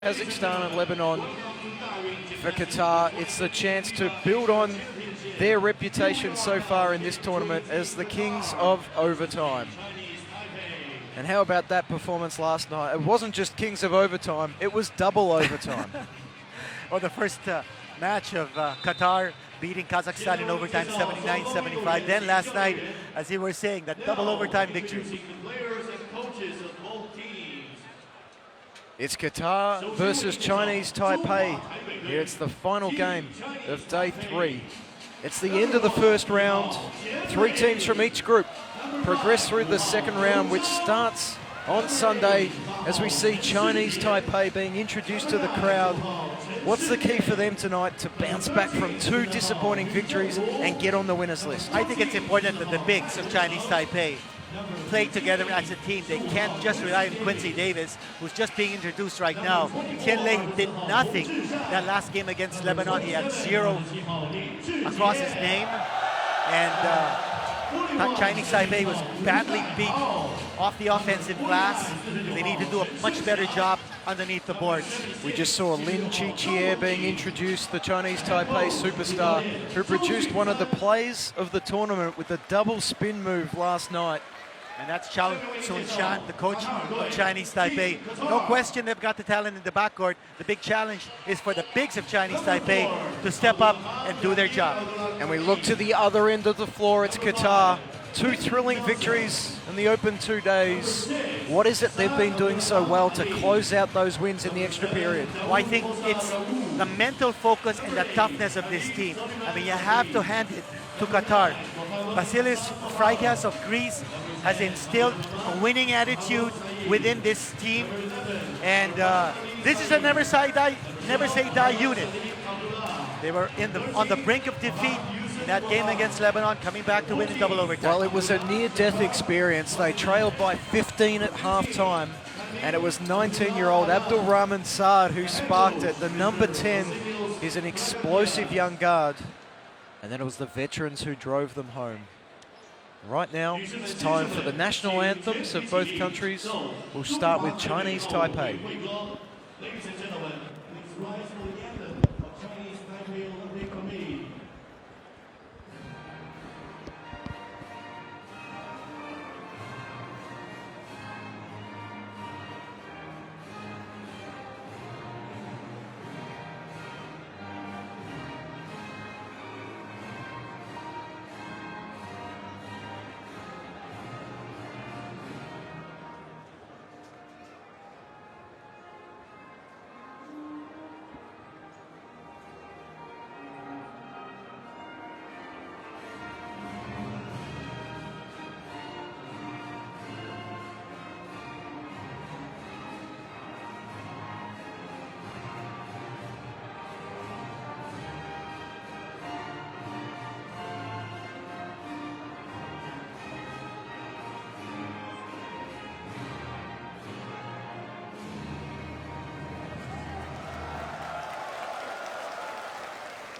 Kazakhstan and Lebanon for Qatar. It's the chance to build on their reputation so far in this tournament as the kings of overtime. And how about that performance last night? It wasn't just kings of overtime, it was double overtime. Well, the first match of Qatar beating Kazakhstan in overtime 79-75. Then last night, as you were saying, that double overtime victory. It's Qatar versus Chinese Taipei. Here it's the final game of day 3. It's the end of the first round. 3 teams from each group progress through the second round, which starts on Sunday as we see Chinese Taipei being introduced to the crowd. What's the key for them tonight to bounce back from 2 disappointing victories and get on the winners list? I think it's important that the bigs of Chinese Taipei play together as a team. They can't just rely on Quincy Davis, who's just being introduced right now. Tianlei did nothing that last game against Lebanon. He had 0 across his name. And Chinese Taipei was badly beat off the offensive glass. They need to do a much better job underneath the boards. We just saw Lin Chichie being introduced, the Chinese Taipei superstar, who produced one of the plays of the tournament with the double spin move last night. And that's Chao Sun-shan, the coach of Chinese Taipei. No question they've got the talent in the backcourt. The big challenge is for the bigs of Chinese Taipei to step up and do their job. And we look to the other end of the floor. It's Qatar. 2 thrilling victories in the open 2 days. What is it they've been doing so well to close out those wins in the extra period? Well, I think it's the mental focus and the toughness of this team. I mean, you have to hand it to Qatar. Vasilis Freitas of Greece has instilled a winning attitude within this team. And this is a never say die unit. They were on the brink of defeat in that game against Lebanon, coming back to win in double overtime. Well, it was a near-death experience. They trailed by 15 at halftime, and it was 19-year-old Abdul Rahman Saad who sparked it. The number 10 is an explosive young guard, and then it was the veterans who drove them home. Right now, it's time for the national anthems of both countries. We'll start with Chinese Taipei. Ladies and gentlemen, please rise for the anthem of Chinese Taipei Olympic Committee.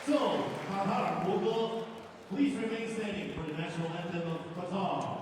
So, Qatar, please remain standing for the national anthem of Qatar.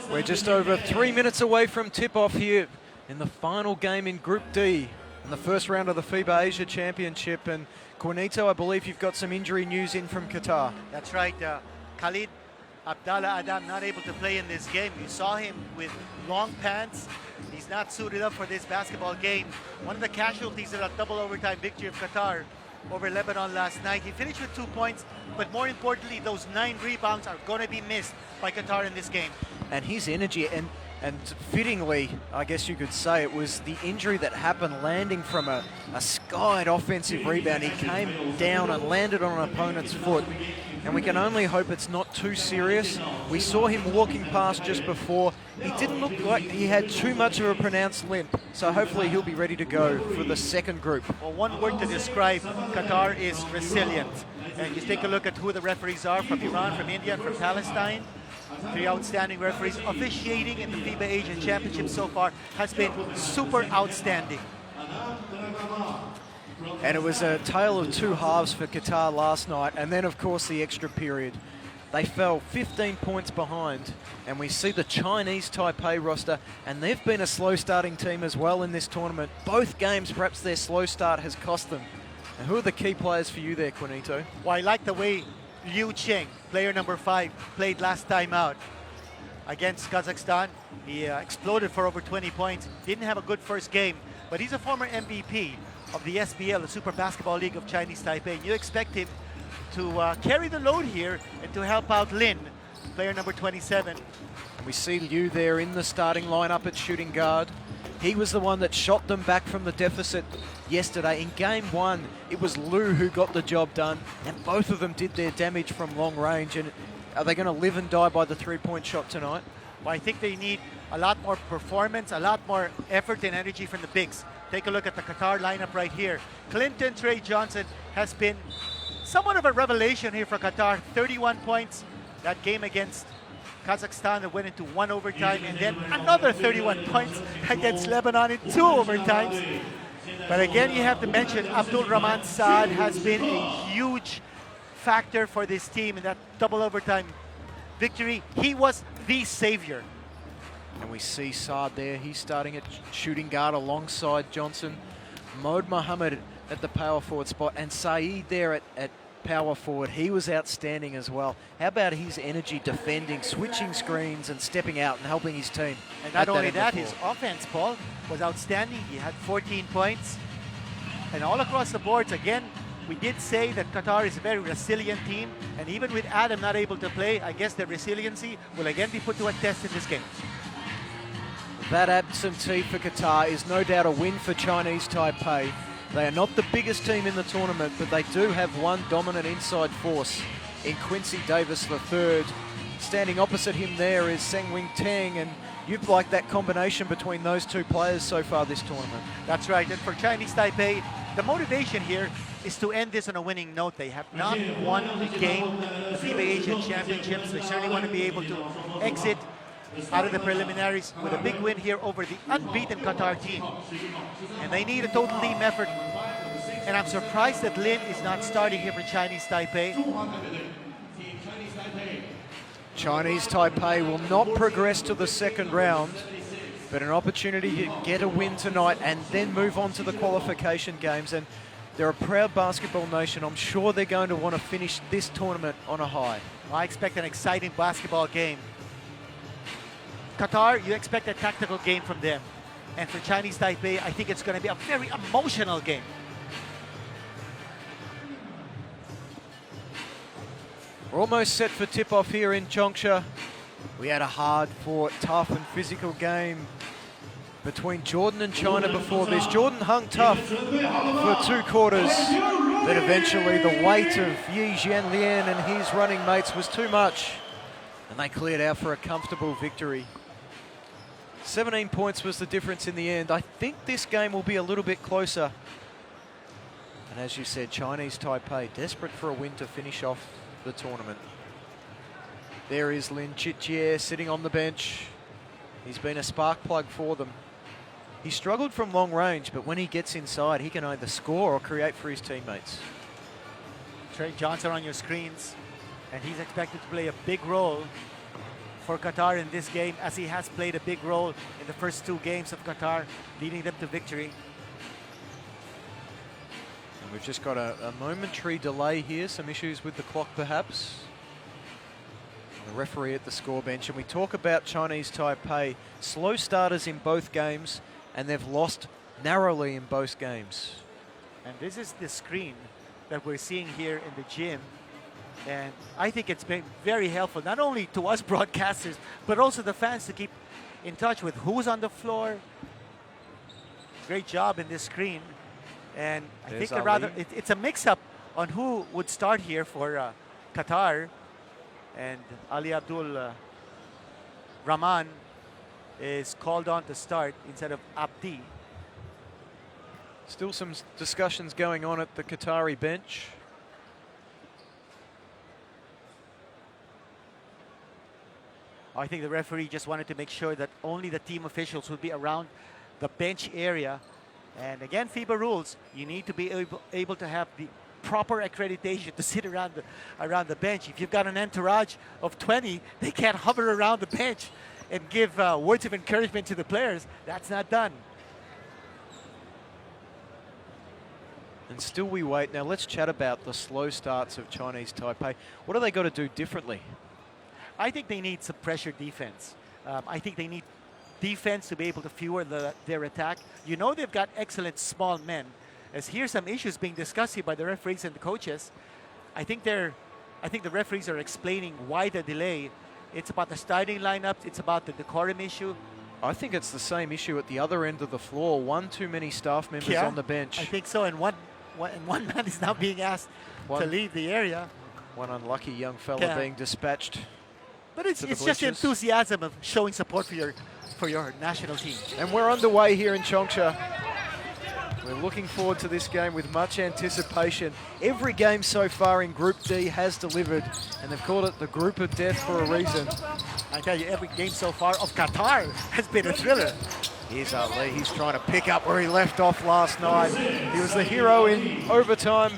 We're just over 3 minutes away from tip-off here in the final game in Group D. in the first round of the FIBA Asia Championship. And Juanito, I believe you've got some injury news in from Qatar. That's right. Khalid Abdallah Adam not able to play in this game. You saw him with long pants. He's not suited up for this basketball game. One of the casualties of that double overtime victory of Qatar over Lebanon last night. He finished with 2 points, but more importantly, those 9 rebounds are going to be missed by Qatar in this game. And his energy, and fittingly, I guess you could say, it was the injury that happened landing from a skied offensive rebound. He came down and landed on an opponent's foot. And we can only hope it's not too serious. We saw him walking past just before. He didn't look like he had too much of a pronounced limp. So hopefully he'll be ready to go for the second group. Well, one word to describe Qatar is resilient. And you take a look at who the referees are, from Iran, from India, and from Palestine. 3 outstanding referees. Officiating in the FIBA Asian Championship so far has been super outstanding. And it was a tale of 2 halves for Qatar last night, and then of course the extra period. They fell 15 points behind, and we see the Chinese Taipei roster, and they've been a slow starting team as well in this tournament. Both games, perhaps their slow start has cost them. And who are the key players for you there, Juanito? Well, I like the way Liu Cheng, player number 5, played last time out against Kazakhstan. He exploded for over 20 points. Didn't have a good first game, but he's a former MVP of the SBL, the Super Basketball League of Chinese Taipei. You expect him to carry the load here and to help out Lin, player number 27. And we see Liu there in the starting lineup at shooting guard. He was the one that shot them back from the deficit yesterday. In game 1, it was Liu who got the job done, and both of them did their damage from long range. And are they going to live and die by the 3-point shot tonight? Well, I think they need a lot more performance, a lot more effort and energy from the bigs. Take a look at the Qatar lineup right here. Clinton Trey Johnson has been somewhat of a revelation here for Qatar. 31 points. That game against Kazakhstan that went into 1 overtime, and then another 31 points against Lebanon in 2 overtimes. But again, you have to mention Abdul Rahman Saad has been a huge factor for this team in that double overtime victory. He was the savior. And we see Saad there. He's starting at shooting guard alongside Johnson. Mohd Mohammed at the power forward spot, and Saeed there at power forward. He was outstanding as well. How about his energy defending, switching screens and stepping out and helping his team? And not only that, his offense, Paul, was outstanding. He had 14 points. And all across the boards, again, we did say that Qatar is a very resilient team. And even with Adam not able to play, I guess their resiliency will again be put to a test in this game. That absentee for Qatar is no doubt a win for Chinese Taipei. They are not the biggest team in the tournament, but they do have one dominant inside force in Quincy Davis III. Standing opposite him there is Seng Wing Tang, and you've liked that combination between those 2 players so far this tournament. That's right, and for Chinese Taipei, the motivation here is to end this on a winning note. They have not won a game, the FIBA Asian Championships. They certainly want to be able to exit out of the preliminaries with a big win here over the unbeaten Qatar team. And they need a total team effort. And I'm surprised that Lin is not starting here for Chinese Taipei. Chinese Taipei will not progress to the second round, but an opportunity to get a win tonight and then move on to the qualification games. And they're a proud basketball nation. I'm sure they're going to want to finish this tournament on a high. I expect an exciting basketball game. Qatar, you expect a tactical game from them. And for Chinese Taipei, I think it's going to be a very emotional game. We're almost set for tip-off here in Changsha. We had a hard-fought, tough and physical game between Jordan and China before this. Jordan hung tough for 2 quarters, but eventually the weight of Yi Jianlian and his running mates was too much, and they cleared out for a comfortable victory. 17 points was the difference in the end. I think this game will be a little bit closer. And as you said, Chinese Taipei desperate for a win to finish off the tournament. There is Lin Chitjie sitting on the bench. He's been a spark plug for them. He struggled from long range, but when he gets inside, he can either score or create for his teammates. Trey Johnson on your screens, and he's expected to play a big role for Qatar in this game, as he has played a big role in the first 2 games of Qatar, leading them to victory. We've just got a momentary delay here, some issues with the clock perhaps. The referee at the score bench, and we talk about Chinese Taipei, slow starters in both games, and they've lost narrowly in both games. And this is the screen that we're seeing here in the gym. And I think it's been very helpful, not only to us broadcasters, but also the fans to keep in touch with who's on the floor. Great job in this screen. And I There's think it's a mix-up on who would start here for Qatar. And Ali Abdul Rahman is called on to start instead of Abdi. Still some discussions going on at the Qatari bench. I think the referee just wanted to make sure that only the team officials would be around the bench area. And again, FIBA rules, you need to be able to have the proper accreditation to sit around the bench. If you've got an entourage of 20, they can't hover around the bench and give words of encouragement to the players. That's not done. And still we wait. Now let's chat about the slow starts of Chinese Taipei. What do they got to do differently? I think they need some pressure defense. I think they need defense to be able to fuel their attack. You know they've got excellent small men. As here's some issues being discussed here by the referees and the coaches. I think the referees are explaining why the delay. It's about the starting lineups. It's about the decorum issue. I think it's the same issue at the other end of the floor. One too many staff members on the bench. I think so. And one man is now being asked to leave the area. One unlucky young fella being dispatched. But it's just the enthusiasm of showing support for your national team. And we're underway here in Changsha. We're looking forward to this game with much anticipation. Every game so far in Group D has delivered, and they've called it the Group of Death for a reason. I tell you, every game so far of Qatar has been a thriller. Here's Ali. He's trying to pick up where he left off last night. He was the hero in overtime,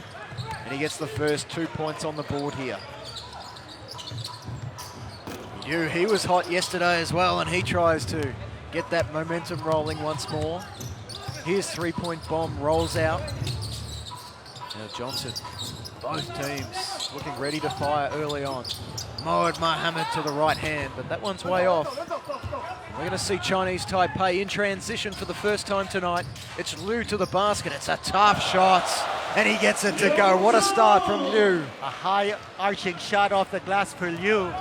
and he gets the first 2 points on the board here. He was hot yesterday as well, and he tries to get that momentum rolling once more. Here's three-point bomb, rolls out. Now Johnson, both teams looking ready to fire early on. Mohamed Mohammed to the right hand, but that one's way off. We're going to see Chinese Taipei in transition for the first time tonight. It's Liu to the basket. It's a tough shot, and he gets it to go. What a start from Liu. A high arching shot off the glass for Liu.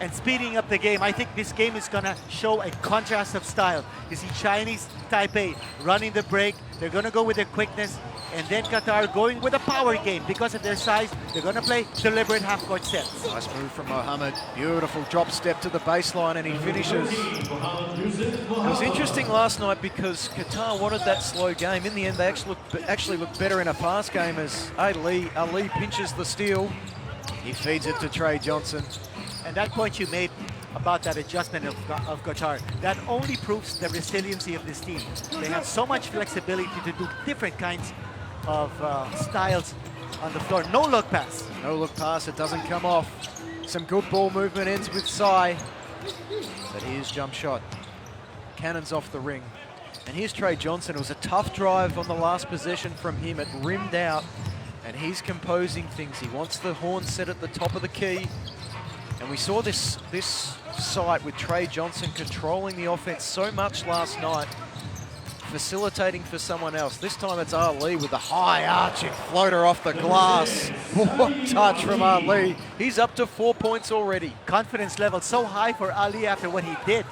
And speeding up the game, I think this game is going to show a contrast of style. You see Chinese Taipei running the break. They're going to go with their quickness. And then Qatar going with a power game. Because of their size, they're going to play deliberate half-court sets. Nice move from Mohammed. Beautiful drop step to the baseline, and he finishes. It was interesting last night because Qatar wanted that slow game. In the end, they actually looked better in a fast game as Ali pinches the steal. He feeds it to Trey Johnson. And that point you made about that adjustment of Qatar, that only proves the resiliency of this team. They have so much flexibility to do different kinds of styles on the floor. No look pass. No look pass, it doesn't come off. Some good ball movement ends with Sai. But here's jump shot. Cannons off the ring. And here's Trey Johnson. It was a tough drive on the last possession from him. It rimmed out, and he's composing things. He wants the horn set at the top of the key. And we saw this sight with Trey Johnson controlling the offense so much last night, facilitating for someone else. This time it's Ali with a high arching floater off the glass. What touch from Ali. He's up to 4 points already. Confidence level so high for Ali after what he did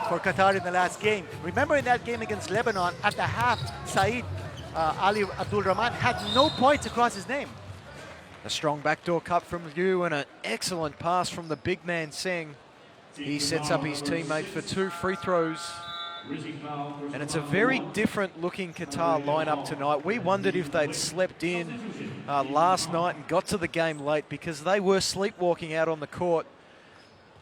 for Qatar in the last game. Remember in that game against Lebanon, at the half, Ali Abdul Rahman had no points across his name. A strong backdoor cut from Liu and an excellent pass from the big man Seng. He sets up his teammate for 2 free throws. And it's a very different looking Qatar lineup tonight. We wondered if they'd slept in last night and got to the game late because they were sleepwalking out on the court.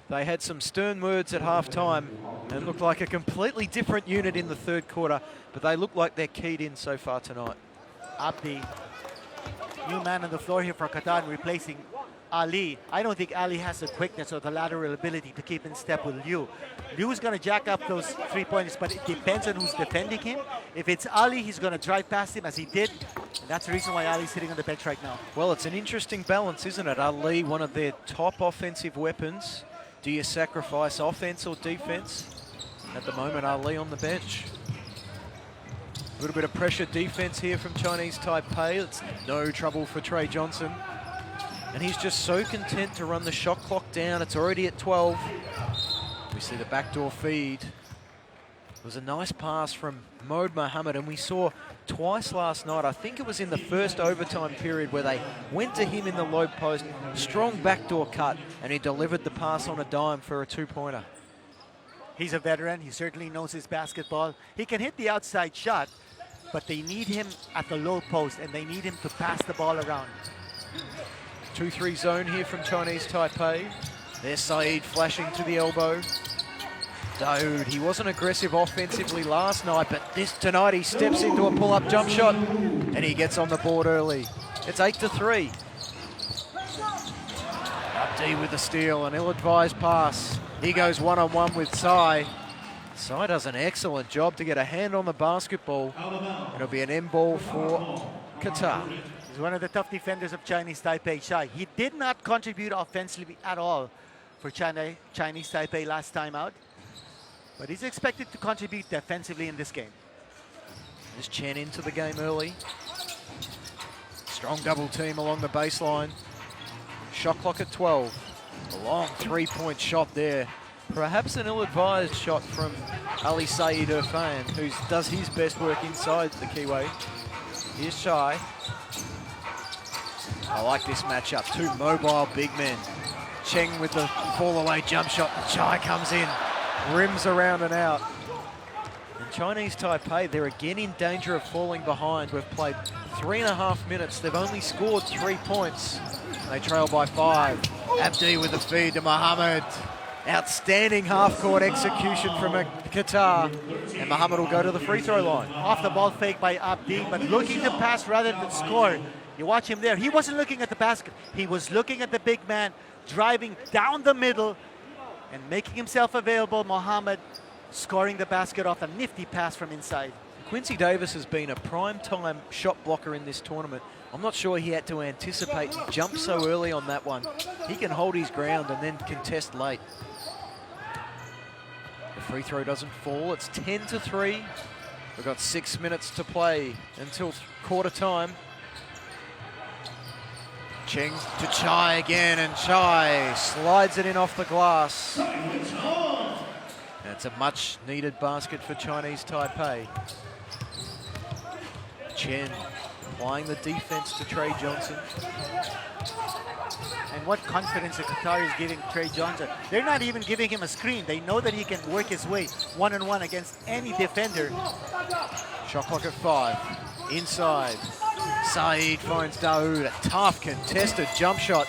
They had some stern words at halftime and looked like a completely different unit in the third quarter, but they look like they're keyed in so far tonight. Abdi, new man on the floor here for Qatar, replacing Ali. I don't think Ali has the quickness or the lateral ability to keep in step with Liu. Liu's going to jack up those 3 pointers, but it depends on who's defending him. If it's Ali, he's going to drive past him as he did And that's the reason why Ali's sitting on the bench right now. Well, it's an interesting balance, isn't it? Ali, one of their top offensive weapons. Do you sacrifice offense or defense? At the moment, Ali on the bench. A little bit of pressure defense here from Chinese Taipei. It's no trouble for Trey Johnson. And he's just so content to run the shot clock down. It's already at 12. We see the backdoor feed. It was a nice pass from Mohd Mohammed, and we saw twice last night, I think it was in the first overtime period, where they went to him in the low post, strong backdoor cut, and he delivered the pass on a dime for a two-pointer. He's a veteran. He certainly knows his basketball. He can hit the outside shot, but they need him at the low post, and they need him to pass the ball around. 2-3 zone here from Chinese Taipei. There's Saeed flashing to the elbow. Daoud, he wasn't aggressive offensively last night, but tonight he steps into a pull-up jump shot, and he gets on the board early. It's 8-3. Abdi with the steal, an ill-advised pass. He goes one-on-one with Sai. Sai does an excellent job to get a hand on the basketball. It'll be an end ball for Qatar. He's one of the tough defenders of Chinese Taipei, Shai. He did not contribute offensively at all for Chinese Taipei last time out, but he's expected to contribute defensively in this game. There's Chen into the game early. Strong double team along the baseline. Shot clock at 12. A long three-point shot there. Perhaps an ill-advised shot from Ali Saeed Irfan, who does his best work inside the keyway. Here's Shai. I like this matchup. Two mobile big men. Cheng with the fall-away jump shot. Shai comes in, rims around and out. And Chinese Taipei, they're again in danger of falling behind. We've played 3.5 minutes. They've only scored 3 points. They trail by 5. Abdi with the feed to Mohammed. Outstanding half-court execution from Qatar. And Mohammed will go to the free throw line. Off the ball fake by Abdi, but looking to pass rather than score. You watch him there. He wasn't looking at the basket. He was looking at the big man, driving down the middle and making himself available. Mohammed scoring the basket off a nifty pass from inside. Quincy Davis has been a prime-time shot blocker in this tournament. I'm not sure he had to anticipate and jump so early on that one. He can hold his ground and then contest late. The free throw doesn't fall. It's 10-3. We've got 6 minutes to play until quarter time. Cheng to Chai again, and Chai slides it in off the glass. It's a much-needed basket for Chinese Taipei. Chen applying the defense to Trey Johnson. And what confidence that Qatar is giving Trey Johnson. They're not even giving him a screen. They know that he can work his way one-on-one against any defender. Shot clock at 5. Inside. Saeed finds Daoud. A tough contested jump shot.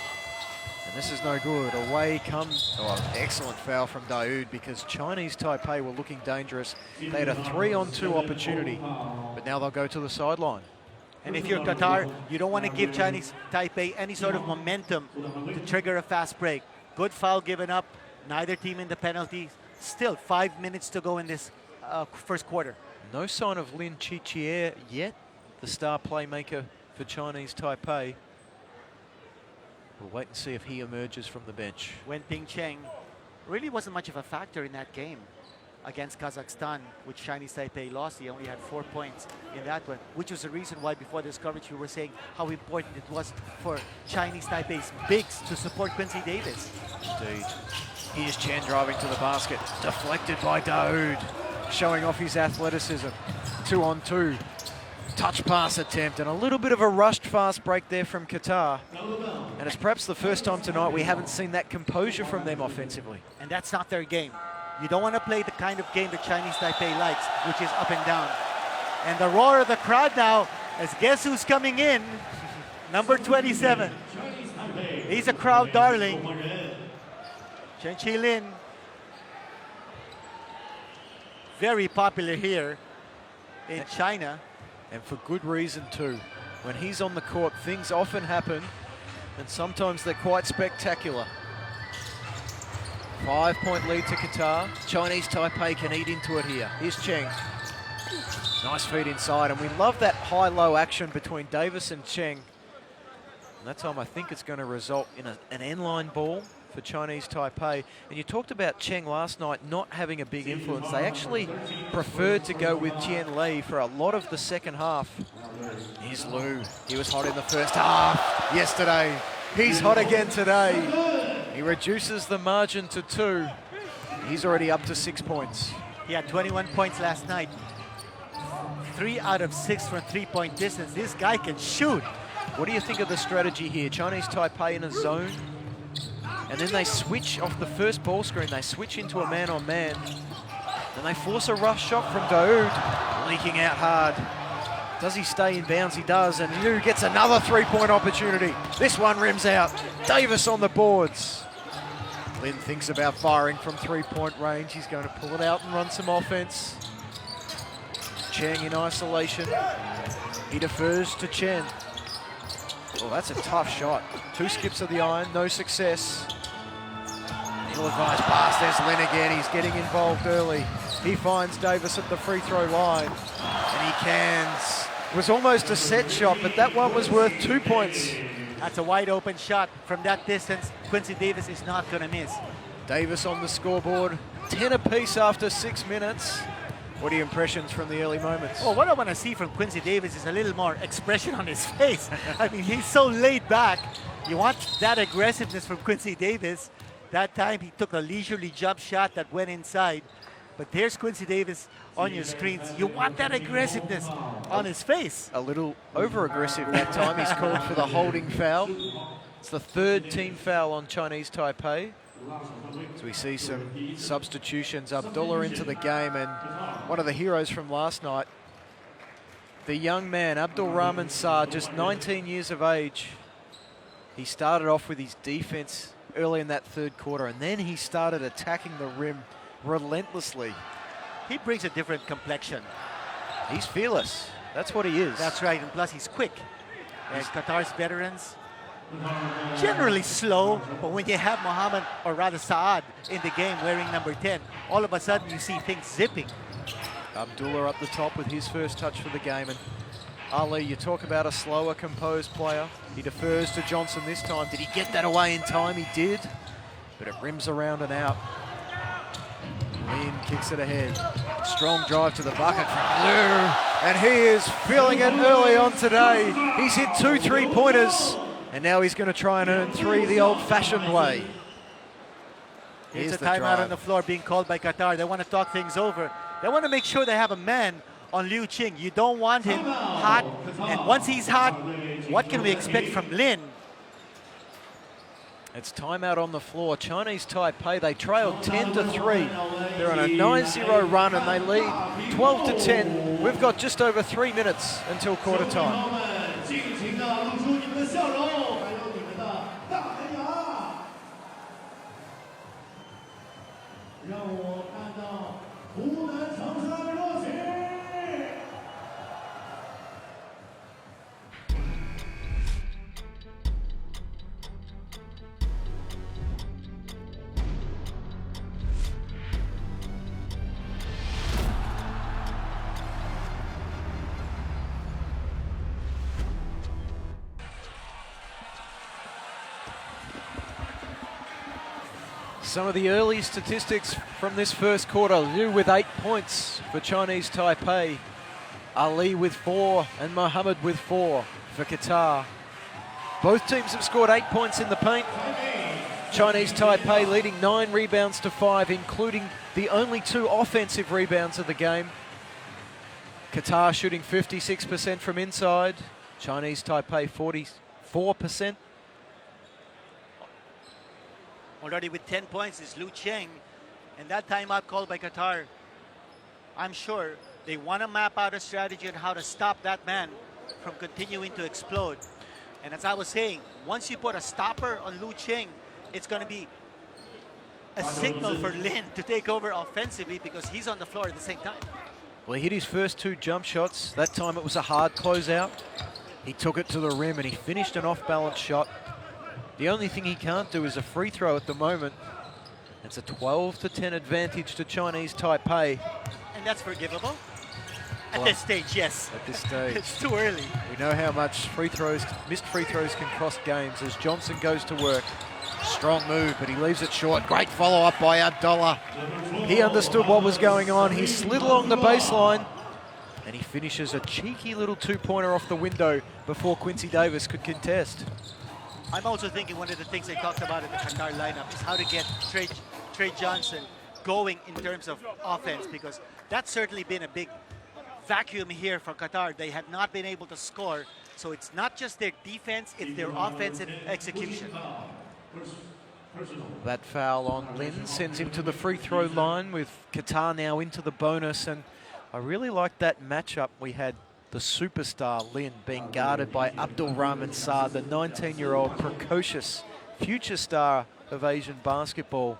And this is no good. Away comes... Oh, excellent foul from Daoud, because Chinese Taipei were looking dangerous. They had a 3-on-2 opportunity, but now they'll go to the sideline. And if you're Qatar, you don't want to give Chinese Taipei any sort of momentum to trigger a fast break. Good foul given up. Neither team in the penalty. Still 5 minutes to go in this first quarter. No sign of Lin Chichier yet, the star playmaker for Chinese Taipei. We'll wait and see if he emerges from the bench. Wen Ping Cheng really wasn't much of a factor in that game against Kazakhstan, which Chinese Taipei lost. He only had 4 points in that one, which was the reason why before this coverage we were saying how important it was for Chinese Taipei's bigs to support Quincy Davis. Indeed. Here's Chen driving to the basket. Deflected by Daoud, showing off his athleticism. 2-on-2. Touch pass attempt and a little bit of a rushed fast break there from Qatar. And it's perhaps the first time tonight we haven't seen that composure from them offensively. And that's not their game. You don't want to play the kind of game that Chinese Taipei likes, which is up and down. And the roar of the crowd now, as guess who's coming in? Number 27. He's a crowd darling. Chen Qilin. Very popular here in China. And for good reason too. When he's on the court, things often happen, and sometimes they're quite spectacular. 5-point lead to Qatar. Chinese Taipei can eat into it here. Here's Cheng. Nice feed inside, and we love that high-low action between Davis and Cheng. And that time I think it's going to result in an end-line ball for Chinese Taipei. And you talked about Cheng last night not having a big influence. They actually preferred to go with Tian Li for a lot of the second half. Here's Liu. He was hot in the first half yesterday. He's hot again today. He reduces the margin to 2. He's already up to 6 points. He had 21 points last night. 3 out of 6 from three-point distance. This guy can shoot. What do you think of the strategy here? Chinese Taipei in a zone, and then they switch off the first ball screen. They switch into a man-on-man. Then they force a rush shot from Daoud, leaking out hard. Does he stay in bounds? He does, and Liu gets another three-point opportunity. This one rims out. Davis on the boards. Lin thinks about firing from three-point range. He's going to pull it out and run some offense. Cheng in isolation. He defers to Chen. Oh, that's a tough shot. 2 skips of the iron, no success. Ill-advised pass, there's Lin again. He's getting involved early. He finds Davis at the free throw line, and he cans. It was almost a set shot, but that one was worth 2 points. That's a wide open shot from that distance. Quincy Davis is not going to miss. Davis on the scoreboard, 10 apiece after 6 minutes. What are your impressions from the early moments? Well, what I want to see from Quincy Davis is a little more expression on his face. I mean, he's so laid back. You want that aggressiveness from Quincy Davis. That time he took a leisurely jump shot that went inside. But there's Quincy Davis on your screens. You want that aggressiveness on his face. A little over-aggressive that time. He's called for the holding foul. It's the 3rd team foul on Chinese Taipei. So we see some substitutions. Abdullah into the game, and one of the heroes from last night, the young man, Abdul Rahman Saar, just 19 years of age. He started off with his defense early in that 3rd quarter, and then he started attacking the rim relentlessly. He brings a different complexion. He's fearless. That's what he is. That's right, and plus he's quick. And Qatar's veterans, generally slow, but when you have Mohammed, or rather Saad, in the game wearing number 10, all of a sudden you see things zipping. Abdullah up the top with his first touch for the game. And Ali, you talk about a slower, composed player. He defers to Johnson this time. Did he get that away in time? He did, but it rims around and out. Lin kicks it ahead. Strong drive to the bucket from Liu, and he is feeling it early on today. He's hit 2 3-pointers. And now he's going to try and earn 3 the old-fashioned way. Here's a timeout on the floor being called by Qatar. They want to talk things over. They want to make sure they have a man on Liu Qing. You don't want him hot. And once he's hot, what can we expect from Lin? It's timeout on the floor. Chinese Taipei, they trailed 10-3. They're on a 9-0 run, and they lead 12-10. We've got just over 3 minutes until quarter time. 尽情地露出你们的笑容，还有你们的大门牙，让我看到湖南长沙的热情。Some of the early statistics from this first quarter. Liu with 8 points for Chinese Taipei. Ali with 4 and Mohammed with 4 for Qatar. Both teams have scored 8 points in the paint. Chinese Taipei leading 9 rebounds to 5, including the only 2 offensive rebounds of the game. Qatar shooting 56% from inside. Chinese Taipei 44%. Already with 10 points is Liu Qing. And that timeout called by Qatar, I'm sure they want to map out a strategy on how to stop that man from continuing to explode. And as I was saying, once you put a stopper on Liu Qing, it's going to be a signal for Lin to take over offensively because he's on the floor at the same time. Well, he hit his first 2 jump shots. That time it was a hard closeout. He took it to the rim and he finished an off-balance shot. The only thing he can't do is a free throw at the moment. It's a 12-10 advantage to Chinese Taipei. And that's forgivable. At this stage, yes. At this stage. It's too early. We know how much missed free throws can cost games as Johnson goes to work. Strong move, but he leaves it short. Great follow-up by Abdullah. He understood what was going on. He slid along the baseline, and he finishes a cheeky little two-pointer off the window before Quincy Davis could contest. I'm also thinking one of the things they talked about in the Qatar lineup is how to get Trey Johnson going in terms of offense, because that's certainly been a big vacuum here for Qatar. They have not been able to score, so it's not just their defense, it's their offensive execution. That foul on Lin sends him to the free throw line, with Qatar now into the bonus, and I really like that matchup. We had the superstar Lin being guarded by Abdul Rahman Saad, the 19-year-old precocious future star of Asian basketball.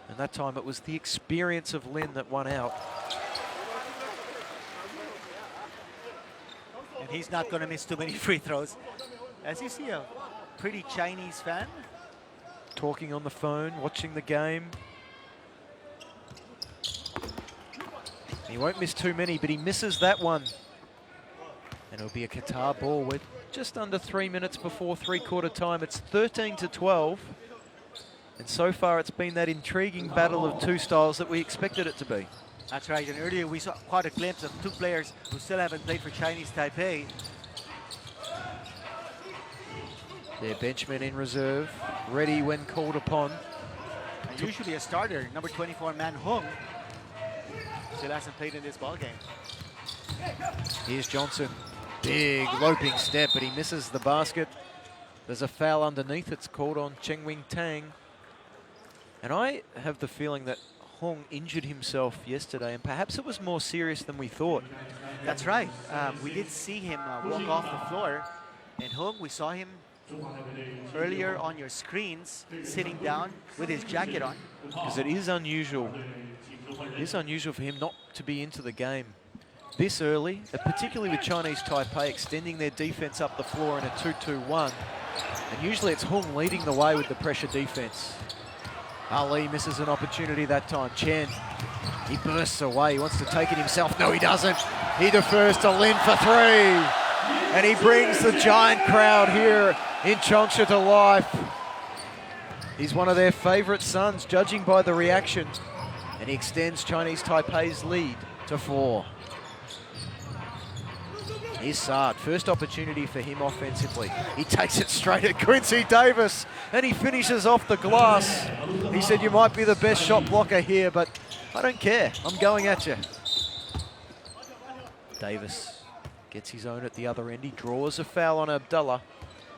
And that time it was the experience of Lin that won out. And he's not going to miss too many free throws. As you see, a pretty Chinese fan. Talking on the phone, watching the game. He won't miss too many, but he misses that one. And it'll be a Qatar ball with just under 3 minutes before three-quarter time. It's 13-12. And so far it's been that intriguing battle of two styles that we expected it to be. That's right, and earlier we saw quite a glimpse of two players who still haven't played for Chinese Taipei. Their benchman in reserve, ready when called upon. And usually a starter, number 24, Man Hung, still hasn't played in this ballgame. Here's Johnson. Big loping step, but he misses the basket. There's a foul underneath. It's called on Cheng Wing Tang. And I have the feeling that Hong injured himself yesterday, and perhaps it was more serious than we thought. That's right. We did see him walk off the floor. And Hong, we saw him earlier on your screens, sitting down with his jacket on. Because it is unusual. It is unusual for him not to be into the game this early, particularly with Chinese Taipei extending their defense up the floor in a 2-2-1. And usually it's Hung leading the way with the pressure defense. Ali misses an opportunity that time. Chen, he bursts away. He wants to take it himself. No, he doesn't. He defers to Lin for three. And he brings the giant crowd here in Changsha to life. He's one of their favorite sons, judging by the reaction. And he extends Chinese Taipei's lead to 4. Here's Saad, first opportunity for him offensively. He takes it straight at Quincy Davis, and he finishes off the glass. He said, you might be the best shot blocker here, but I don't care. I'm going at you. Davis gets his own at the other end. He draws a foul on Abdullah.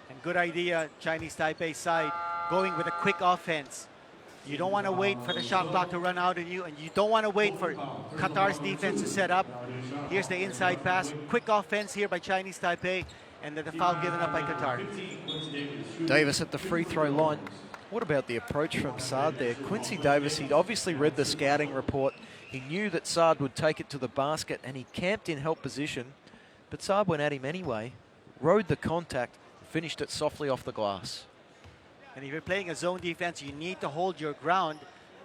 And good idea, Chinese Taipei side, going with a quick offense. You don't want to wait for the shot clock to run out on you, and you don't want to wait for Qatar's defense to set up. Here's the inside pass. Quick offense here by Chinese Taipei, and then the foul given up by Qatar. Davis at the free throw line. What about the approach from Saad there? Quincy Davis, he'd obviously read the scouting report. He knew that Saad would take it to the basket, and he camped in help position. But Saad went at him anyway, rode the contact, finished it softly off the glass. And if you're playing a zone defense, you need to hold your ground.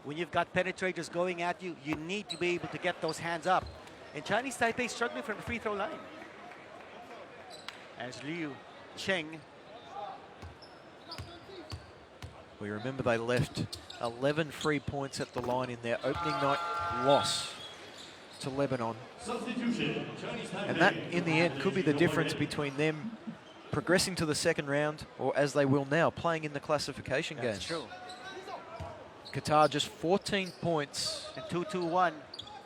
When you've got penetrators going at you, you need to be able to get those hands up. And Chinese Taipei struggling from the free throw line. As Liu Cheng. We remember they left 11 free points at the line in their opening night loss to Lebanon. And that, in the end, could be the difference between them progressing to the second round, or as they will now, playing in the classification games. That's true. Qatar just 14 points. And 2-2-1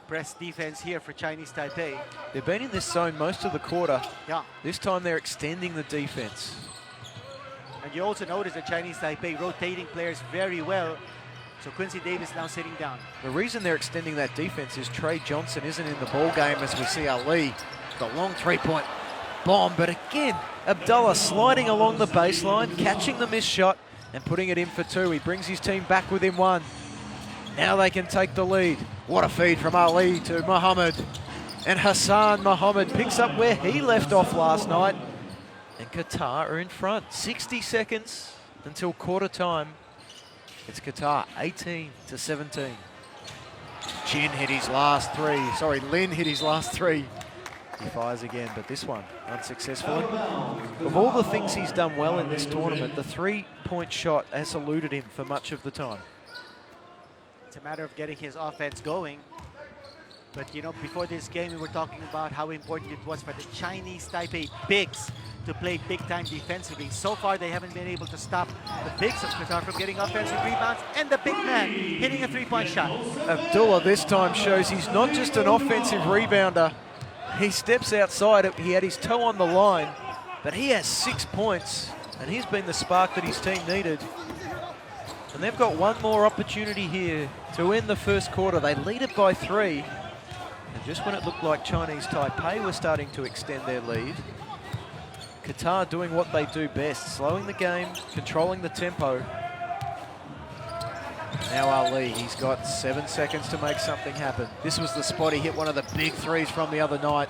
press defense here for Chinese Taipei. They've been in this zone most of the quarter. Yeah. This time they're extending the defense. And you also notice that Chinese Taipei rotating players very well. So Quincy Davis now sitting down. The reason they're extending that defense is Trey Johnson isn't in the ball game, as we see Ali. The long three-point bomb, but again, Abdullah sliding along the baseline, catching the missed shot and putting it in for 2. He brings his team back within 1. Now they can take the lead. What a feed from Ali to Muhammad. And Hassan Muhammad picks up where he left off last night. And Qatar are in front. 60 seconds until quarter time. It's Qatar 18-17. Lin hit his last 3. He fires again, but this one unsuccessful. Of all the things he's done well in this tournament, the three-point shot has eluded him for much of the time. It's a matter of getting his offense going. But you know, before this game, we were talking about how important it was for the Chinese Taipei bigs to play big time defensively. So far, they haven't been able to stop the bigs of Qatar from getting offensive rebounds and the big man hitting a three-point shot. Abdullah this time shows he's not just an offensive rebounder. He steps outside, he had his toe on the line, but he has 6 points, and he's been the spark that his team needed. And they've got one more opportunity here to end the first quarter. They lead it by 3. And just when it looked like Chinese Taipei were starting to extend their lead, Qatar doing what they do best, slowing the game, controlling the tempo. Now Ali, he's got 7 seconds to make something happen. This was the spot he hit one of the big threes from the other night.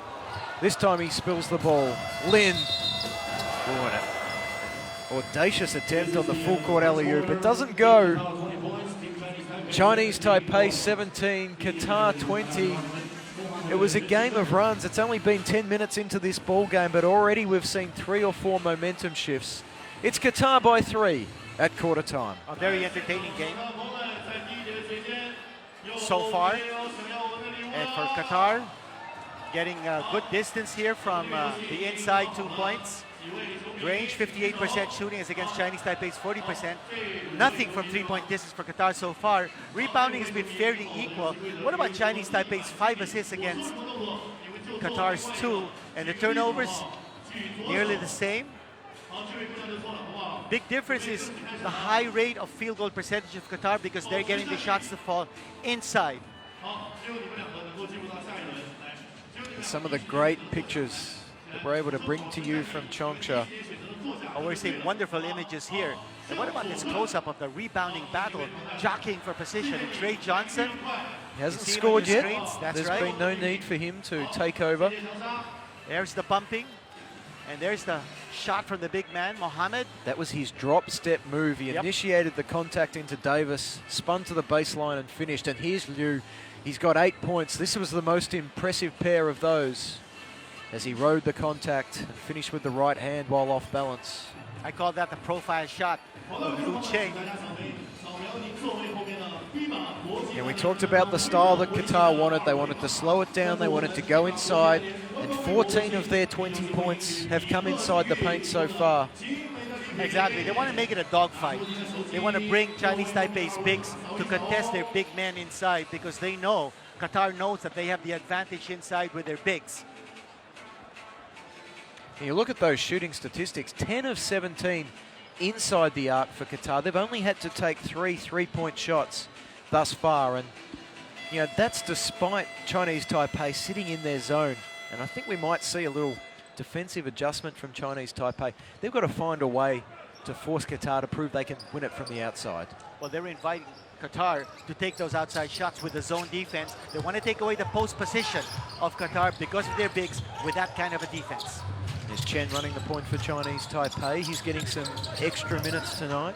This time he spills the ball. Lin. Oh, an audacious attempt on the full court alley-oop. It doesn't go. Chinese Taipei 17, Qatar 20. It was a game of runs. It's only been 10 minutes into this ball game, but already we've seen 3 or 4 momentum shifts. It's Qatar by 3 at quarter time. A very entertaining game so far. And for Qatar, getting a good distance here from the inside 2 points. Range 58% shooting is against Chinese Taipei's 40%. Nothing from 3-point distance for Qatar so far. Rebounding has been fairly equal. What about Chinese Taipei's 5 assists against Qatar's 2? And the turnovers, nearly the same. Big difference is the high rate of field goal percentage of Qatar because they're getting the shots to fall inside. Some of the great pictures that we're able to bring to you from Changsha. Oh, we're seeing wonderful images here. And what about this close-up of the rebounding battle, jockeying for position? And Trey Johnson, He hasn't scored yet. There's been no need for him to take over. There's the bumping. And there's the shot from the big man, Mohammed. That was his drop step move. He initiated the contact into Davis, spun to the baseline and finished. And here's Liu. He's got 8 points. This was the most impressive pair of those as he rode the contact and finished with the right hand while off balance. I call that the profile shot of Liu Cheng. And we talked about the style that Qatar wanted. They wanted to slow it down. They wanted to go inside. And 14 of their 20 points have come inside the paint so far. Exactly. They want to make it a dogfight. They want to bring Chinese Taipei's bigs to contest their big men inside because they know, Qatar knows that they have the advantage inside with their bigs. And you look at those shooting statistics, 10 of 17 inside the arc for Qatar. They've only had to take 3 3-point shots thus far. And, you know, that's despite Chinese Taipei sitting in their zone. And I think we might see a little defensive adjustment from Chinese Taipei. They've got to find a way to force Qatar to prove they can win it from the outside. Well, they're inviting Qatar to take those outside shots with the zone defense. They want to take away the post position of Qatar because of their bigs with that kind of a defense. There's Chen running the point for Chinese Taipei. He's getting some extra minutes tonight.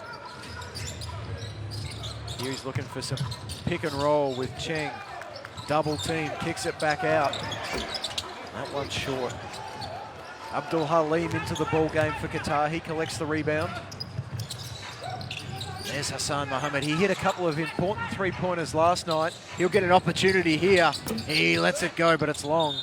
Here he's looking for some pick and roll with Cheng. Double team, kicks it back out. That one's short. Abdul Halim into the ball game for Qatar. He collects the rebound. There's Hassan Mohammed. He hit a couple of important 3-pointers last night. He'll get an opportunity here. He lets it go, but it's long.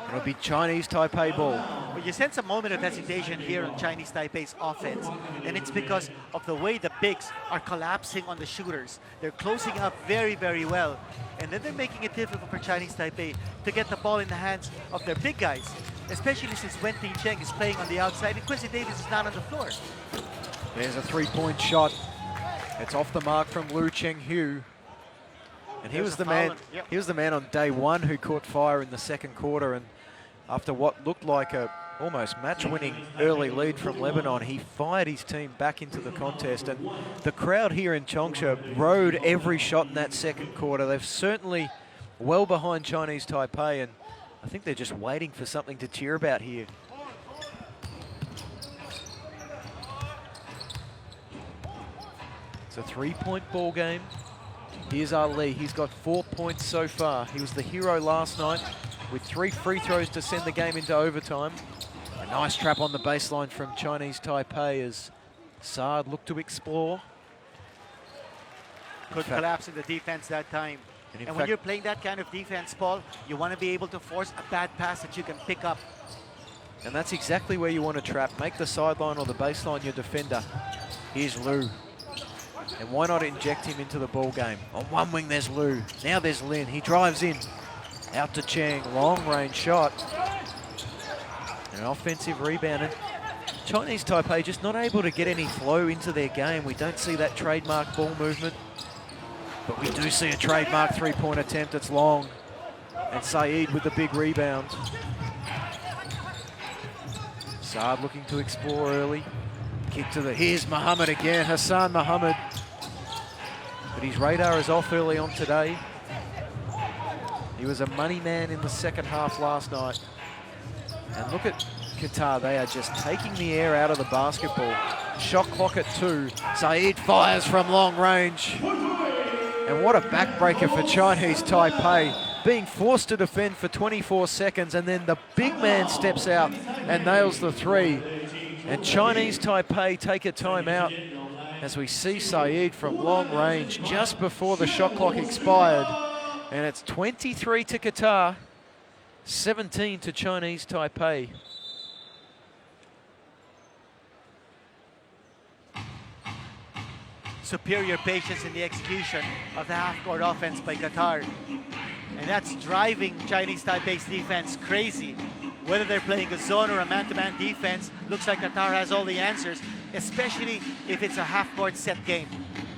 It'll be Chinese Taipei ball. Well, you sense a moment of hesitation here on Chinese Taipei's offense, and it's because of the way the bigs are collapsing on the shooters. They're closing up very, very well, and then they're making it difficult for Chinese Taipei to get the ball in the hands of their big guys, especially since Wen Ting Cheng is playing on the outside and Quincy Davis is not on the floor. There's a 3-point shot. It's off the mark from Liu Cheng-hu. And he was the man. He was the man on day 1 who caught fire in the second quarter, and after what looked like a almost match-winning early lead from Lebanon, he fired his team back into the contest. And the crowd here in Changsha rode every shot in that second quarter. They're certainly well behind Chinese Taipei, and I think they're just waiting for something to cheer about here. It's a 3-point ball game. Here's Ali. He's got 4 points so far. He was the hero last night. with 3 free throws to send the game into overtime. A nice trap on the baseline from Chinese Taipei as Saad looked to explore. Could collapse in the defense that time. And when you're playing that kind of defense, Paul, you want to be able to force a bad pass that you can pick up. And that's exactly where you want to trap. Make the sideline or the baseline your defender. Here's Liu. And why not inject him into the ball game? On one wing, there's Liu. Now there's Lin. He drives in. Out to Chang. Long range shot. An offensive rebound. And Chinese Taipei just not able to get any flow into their game. We don't see that trademark ball movement. But we do see a trademark three-point attempt. It's long. And Saeed with the big rebound. Saad looking to explore early. Kick to the... Here's Muhammad again. Hassan Muhammad. But his radar is off early on today. He was a money man in the second half last night. And look at Qatar. They are just taking the air out of the basketball. Shot clock at 2. Saeed fires from long range. And what a backbreaker for Chinese Taipei. Being forced to defend for 24 seconds, and then the big man steps out and nails the 3. And Chinese Taipei take a timeout as we see Saeed from long range just before the shot clock expired. And it's 23 to Qatar, 17 to Chinese Taipei. Superior patience in the execution of the half-court offense by Qatar. And that's driving Chinese Taipei's defense crazy. Whether they're playing a zone or a man-to-man defense, looks like Qatar has all the answers, especially if it's a half-court set game.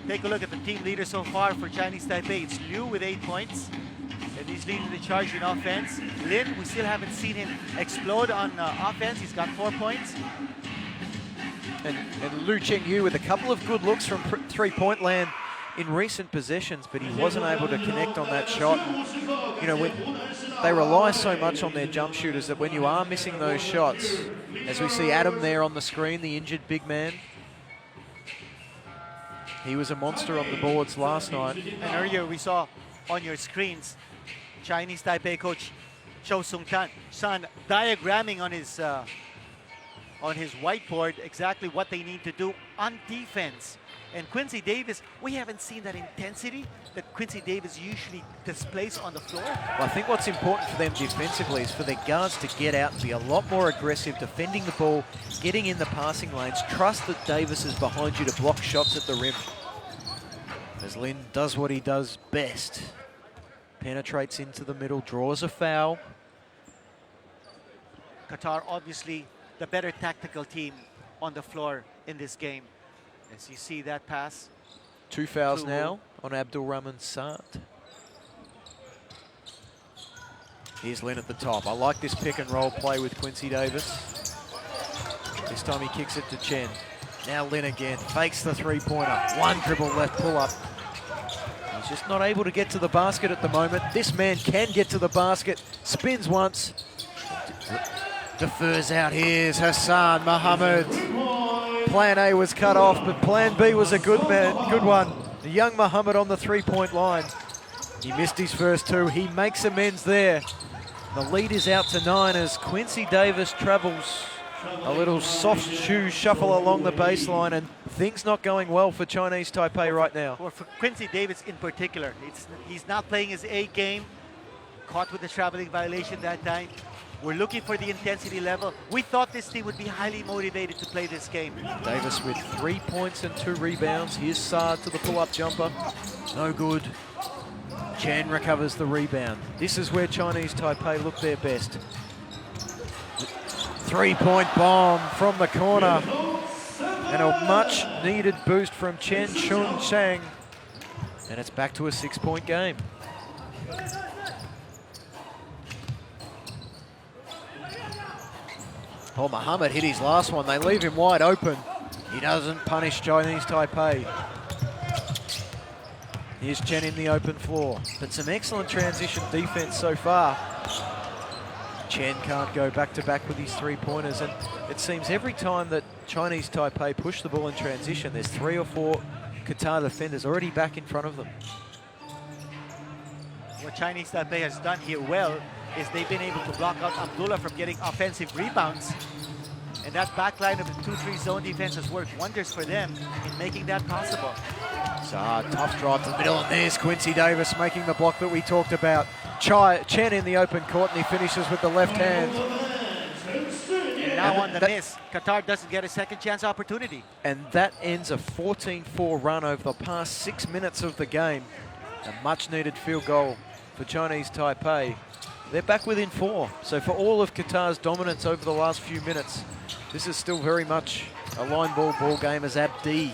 Take a look at the team leader so far for Chinese Taipei. It's Liu with 8 points, and he's leading the charge in offense. Lin, we still haven't seen him explode on offense. He's got 4 points. And Liu Chengyu with a couple of good looks from three-point land in recent possessions, but he wasn't able to connect on that shot. And, you know, when they rely so much on their jump shooters that when you are missing those shots, as we see Adam there on the screen, the injured big man, he was a monster on the boards last night. And earlier we saw on your screens Chinese Taipei coach Cho Sung-san diagramming on his whiteboard exactly what they need to do on defense. And Quincy Davis, we haven't seen that intensity that Quincy Davis usually displays on the floor. Well, I think what's important for them defensively is for their guards to get out and be a lot more aggressive, defending the ball, getting in the passing lanes. Trust that Davis is behind you to block shots at the rim. As Lin does what he does best. Penetrates into the middle, draws a foul. Qatar obviously the better tactical team on the floor in this game. As you see that pass. 2 fouls now on Abdul Rahman Saad. Here's Lin at the top. I like this pick and roll play with Quincy Davis. This time he kicks it to Chen. Now Lin again, fakes the three-pointer. 1 dribble left, pull up. He's just not able to get to the basket at the moment. This man can get to the basket. Spins once. Defers out. Here's Hassan Muhammad. Plan A was cut off, but Plan B was a good one. The young Muhammad on the three-point line. He missed his first 2. He makes amends there. The lead is out to 9 as Quincy Davis travels a little soft shoe shuffle along the baseline, and things not going well for Chinese Taipei right now. Or for Quincy Davis in particular, he's not playing his A game. Caught with the traveling violation that time. We're looking for the intensity level. We thought this team would be highly motivated to play this game. Davis with 3 points and 2 rebounds. Here's Saad to the pull-up jumper. No good. Chan recovers the rebound. This is where Chinese Taipei look their best. 3-point bomb from the corner. And a much-needed boost from Chen Chung Chang. And it's back to a 6-point game. Oh, Muhammad hit his last one. They leave him wide open. He doesn't punish Chinese Taipei. Here's Chen in the open floor. But some excellent transition defense so far. Chen can't go back-to-back with his three-pointers. And it seems every time that Chinese Taipei push the ball in transition, there's 3 or 4 Qatar defenders already back in front of them. What Chinese Taipei has done here well is they've been able to block out Abdullah from getting offensive rebounds. And that back line of the 2-3 zone defense has worked wonders for them in making that possible. So tough drive to the middle, and there's Quincy Davis making the block that we talked about. Chen in the open court, and he finishes with the left hand. And now on the miss, Qatar doesn't get a second chance opportunity. And that ends a 14-4 run over the past 6 minutes of the game. A much-needed field goal for Chinese Taipei. They're back within 4. So for all of Qatar's dominance over the last few minutes, this is still very much a line ball game as Abdi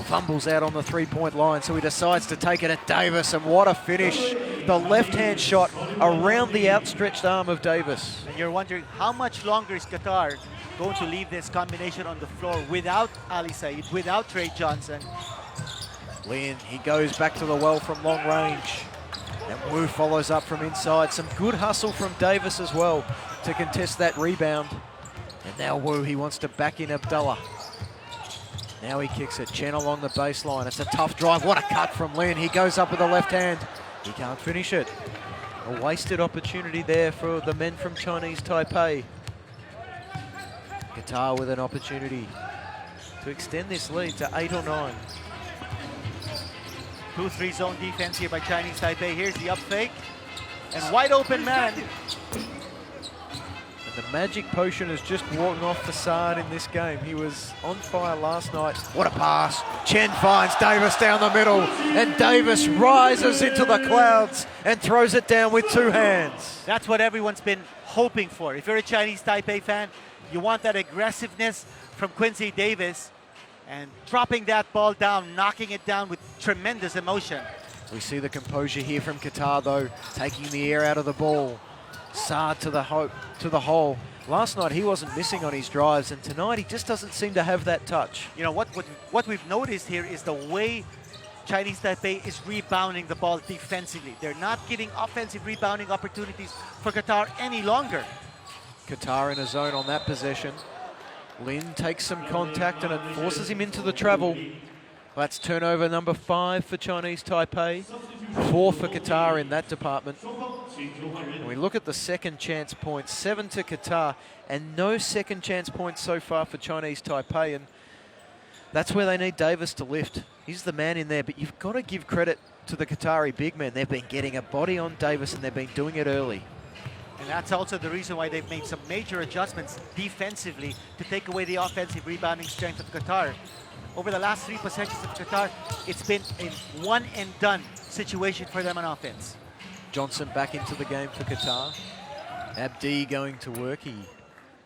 fumbles out on the three-point line. So he decides to take it at Davis, and what a finish. The left-hand shot around the outstretched arm of Davis. And you're wondering how much longer is Qatar going to leave this combination on the floor without Ali Said, without Trey Johnson. Lin, he goes back to the well from long range. And Wu follows up from inside. Some good hustle from Davis as well to contest that rebound. And now Wu, he wants to back in Abdullah. Now he kicks it. Chen along the baseline. It's a tough drive. What a cut from Lin. He goes up with the left hand. He can't finish it. A wasted opportunity there for the men from Chinese Taipei. Qatar with an opportunity to extend this lead to 8 or 9. 2-3 zone defense here by Chinese Taipei. Here's the up fake. And wide open man. And the magic potion is just worn off Facade in this game. He was on fire last night. What a pass. Chen finds Davis down the middle. And Davis rises into the clouds and throws it down with 2 hands. That's what everyone's been hoping for. If you're a Chinese Taipei fan, you want that aggressiveness from Quincy Davis. And dropping that ball down, knocking it down with tremendous emotion. We see the composure here from Qatar, though, taking the air out of the ball. Saad to the hole. Last night he wasn't missing on his drives, and tonight he just doesn't seem to have that touch. You know, what we've noticed here is the way Chinese Taipei is rebounding the ball defensively. They're not getting offensive rebounding opportunities for Qatar any longer. Qatar in a zone on that possession. Lin takes some contact and it forces him into the travel. That's turnover number 5 for Chinese Taipei, 4 for Qatar in that department. And we look at the second chance points, 7 to Qatar, and no second chance points so far for Chinese Taipei. And that's where they need Davis to lift. He's the man in there, but you've got to give credit to the Qatari big men. They've been getting a body on Davis and they've been doing it early. And that's also the reason why they've made some major adjustments defensively to take away the offensive rebounding strength of Qatar. Over the last 3 possessions of Qatar, it's been a one-and-done situation for them on offense. Johnson back into the game for Qatar. Abdi going to work. He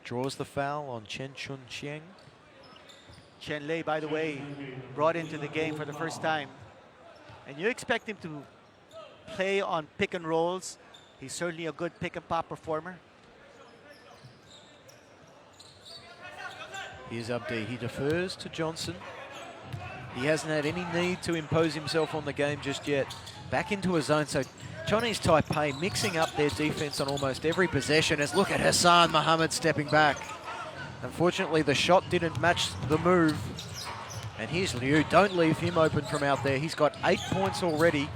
draws the foul on Chen Chun Chiang. Chen Lei, by the way, brought into the game for the first time. And you expect him to play on pick and rolls. He's certainly a good pick and pop performer. Here's Abdi. He defers to Johnson. He hasn't had any need to impose himself on the game just yet. Back into a zone. So Chinese Taipei mixing up their defense on almost every possession. As look at Hassan Mohammed stepping back. Unfortunately, the shot didn't match the move. And here's Liu. Don't leave him open from out there. He's got 8 points already.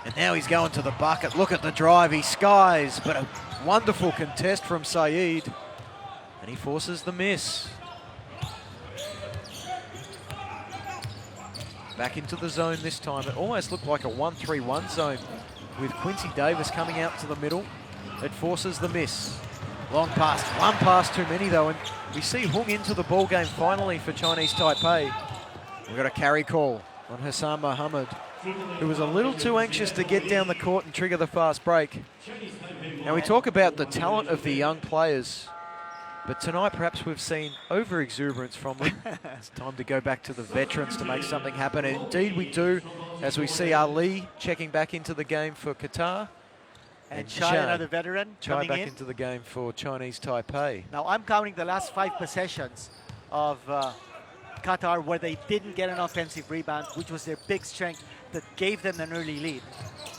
And now he's going to the bucket. Look at the drive. He skies, but a wonderful contest from Saeed. And he forces the miss. Back into the zone this time. It almost looked like a 1-3-1 zone with Quincy Davis coming out to the middle. It forces the miss. Long pass. One pass too many, though. And we see Hung into the ball game finally for Chinese Taipei. We've got a carry call on Hassan Mohammed, who was a little too anxious to get down the court and trigger the fast break. Now we talk about the talent of the young players, but tonight perhaps we've seen over-exuberance from them. It's time to go back to the veterans to make something happen. And indeed we do, as we see Ali checking back into the game for Qatar. And Chai, another veteran, Chai coming back in. into the game for Chinese Taipei. Now I'm counting the last 5 possessions of Qatar where they didn't get an offensive rebound, which was their big strength that gave them an early lead.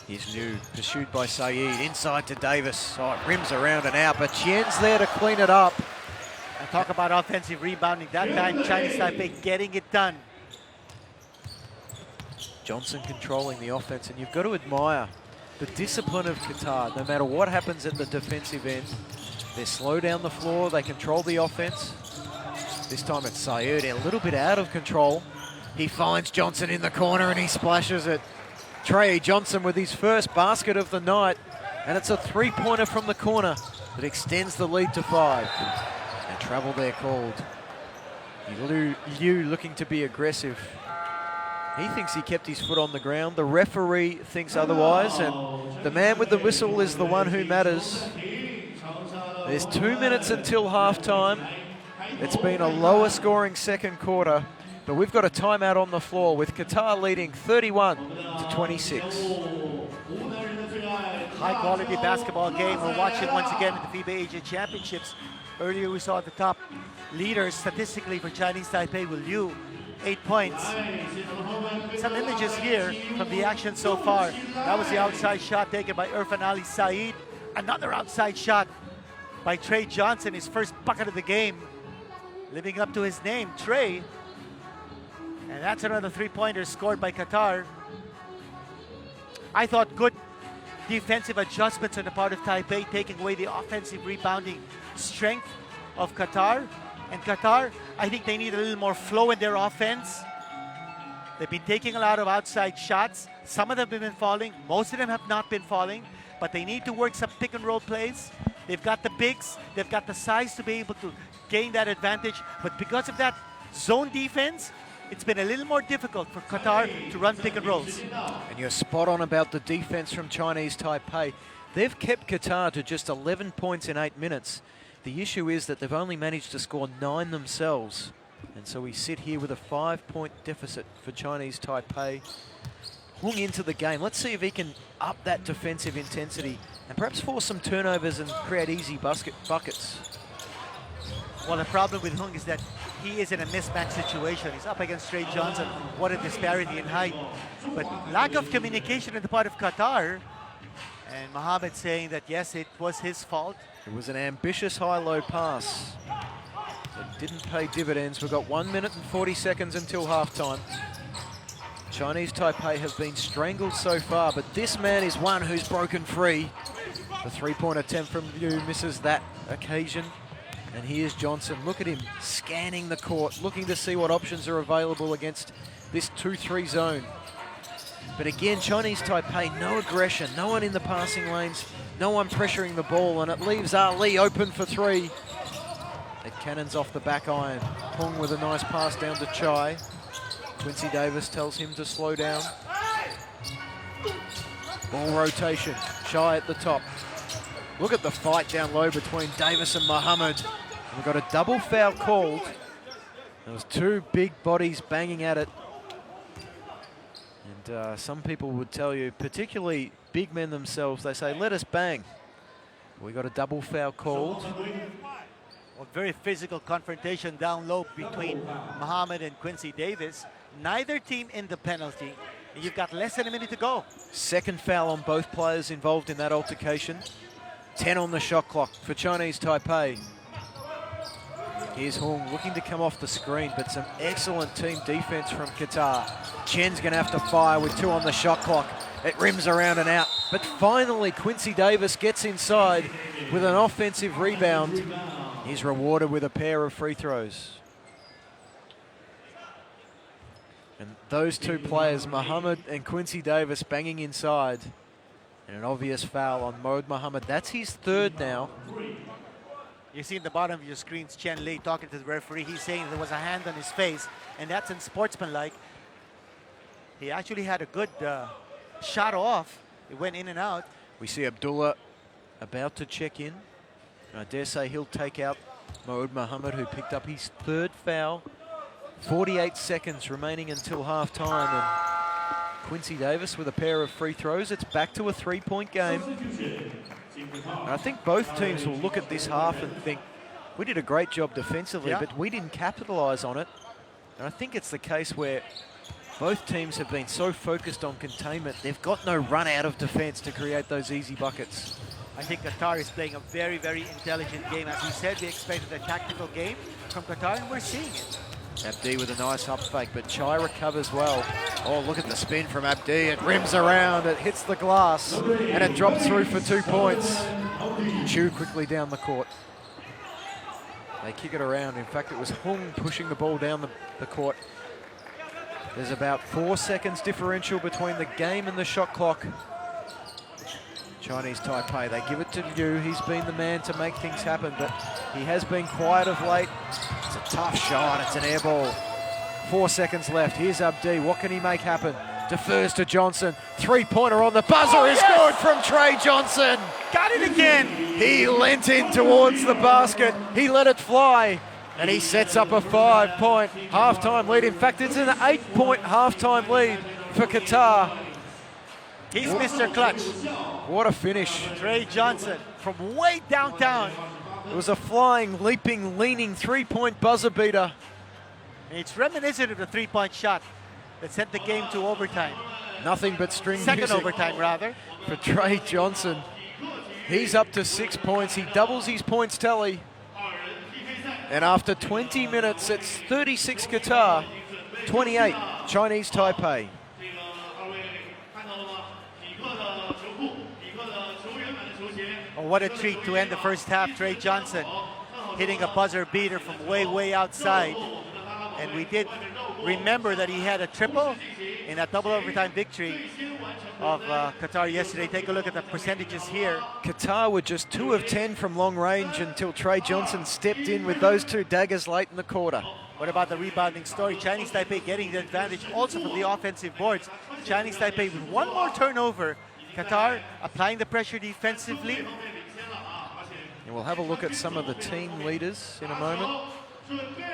Here's Liu, pursued by Saeed, inside to Davis. Oh, it rims around and out, but Chien's there to clean it up. And talk about offensive rebounding. That time, Chinese Taipei getting it done. Johnson controlling the offense, and you've got to admire the discipline of Qatar. No matter what happens at the defensive end, they slow down the floor, they control the offense. This time it's Syed, a little bit out of control. He finds Johnson in the corner and he splashes it. Trey Johnson with his first basket of the night, and it's a three-pointer from the corner that extends the lead to 5. And travel there called. Liu looking to be aggressive. He thinks he kept his foot on the ground. The referee thinks otherwise, and the man with the whistle is the one who matters. There's 2 minutes until halftime. It's been a lower scoring second quarter, but we've got a timeout on the floor with Qatar leading 31-26. High quality basketball game. We're watching once again at the FIBA Asia Championships. Earlier we saw the top leaders statistically for Chinese Taipei with Liu, 8 points. Some images here from the action so far. That was the outside shot taken by Irfan Ali Saeed. Another outside shot by Trey Johnson, his first bucket of the game. Living up to his name, Trey. And that's another three-pointer scored by Qatar. I thought good defensive adjustments on the part of Taipei, taking away the offensive rebounding strength of Qatar. And Qatar, I think they need a little more flow in their offense. They've been taking a lot of outside shots. Some of them have been falling. Most of them have not been falling. But they need to work some pick and roll plays. They've got the bigs. They've got the size to be able to gain that advantage. But because of that zone defense, it's been a little more difficult for Qatar to run pick and rolls. And you're spot on about the defense from Chinese Taipei. They've kept Qatar to just 11 points in 8 minutes. The issue is that they've only managed to score 9 themselves. And so we sit here with a 5-point deficit for Chinese Taipei. Hung into the game. Let's see if he can up that defensive intensity and perhaps force some turnovers and create easy buckets. Well, the problem with Hung is that he is in a mismatch situation. He's up against Trey Johnson. What a disparity in height. But lack of communication on the part of Qatar. And Mohammed saying that, yes, it was his fault. It was an ambitious high-low pass. It didn't pay dividends. We've got 1 minute and 40 seconds until halftime. Chinese Taipei have been strangled so far, but this man is one who's broken free. The three-point attempt from Liu misses that occasion. And here's Johnson. Look at him scanning the court, looking to see what options are available against this 2-3 zone. But again, Chinese Taipei, no aggression, no one in the passing lanes, no one pressuring the ball, and it leaves Ali open for 3. It cannons off the back iron. Hung with a nice pass down to Chai. Quincy Davis tells him to slow down. Ball rotation, Chai at the top. Look at the fight down low between Davis and Mohammed. We've got a double foul called. There was 2 big bodies banging at it. And some people would tell you, particularly big men themselves, they say, let us bang. We got a double foul called. Well, very physical confrontation down low between Mohammed and Quincy Davis. Neither team in the penalty. And you've got less than a minute to go. Second foul on both players involved in that altercation. 10 on the shot clock for Chinese Taipei. Here's Hung looking to come off the screen, but some excellent team defense from Qatar. Chen's going to have to fire with 2 on the shot clock. It rims around and out. But finally, Quincy Davis gets inside with an offensive rebound. He's rewarded with a pair of free throws. And those 2 players, Mohammed and Quincy Davis, banging inside. And an obvious foul on Mohd Mohammed. That's his 3rd now. You see in the bottom of your screens Chen Li talking to the referee. He's saying there was a hand on his face, and that's unsportsmanlike. He actually had a good shot off. It went in and out. We see Abdullah about to check in. And I dare say he'll take out Mohd Mohammed, who picked up his 3rd foul. 48 seconds remaining until halftime. And Quincy Davis with a pair of free throws. It's back to a 3-point game. And I think both teams will look at this half and think, we did a great job defensively, but we didn't capitalize on it. And I think it's the case where both teams have been so focused on containment, they've got no run out of defense to create those easy buckets. I think Qatar is playing a very, very intelligent game. As we said, we expected a tactical game from Qatar, and we're seeing it. Abdi with a nice up fake, but Chai recovers well. Oh, look at the spin from Abdi. It rims around, it hits the glass, and it drops through for 2 points. Chu quickly down the court. They kick it around. In fact, it was Hung pushing the ball down the court. There's about 4 seconds differential between the game and the shot clock. Chinese Taipei, they give it to Liu. He's been the man to make things happen, but he has been quiet of late. It's a tough shot, it's an air ball. 4 seconds left, here's Abdi, what can he make happen? Defers to Johnson, three-pointer on the buzzer is good from Trey Johnson. Got it again. He leant in towards the basket, he let it fly, and he sets up a 5-point halftime lead. In fact, it's an 8-point halftime lead for Qatar. He's Mr. Clutch. What a finish. Trey Johnson from way downtown. It was a flying, leaping, leaning three-point buzzer beater. It's reminiscent of the three-point shot that sent the game to overtime. Nothing but string Second music overtime, rather. for Trey Johnson. He's up to 6 points. He doubles his points tally. And after 20 minutes, it's 36 Qatar, 28 Chinese Taipei. Oh, what a treat to end the first half. Trey Johnson hitting a buzzer beater from way, way outside. And we did remember that he had a triple in that double overtime victory of Qatar yesterday. Take a look at the percentages here. Qatar were just 2 of 10 from long range until Trey Johnson stepped in with those 2 daggers late in the quarter. What about the rebounding story? Chinese Taipei getting the advantage also from the offensive boards. Chinese Taipei with one more turnover. Qatar applying the pressure defensively. And we'll have a look at some of the team leaders in a moment.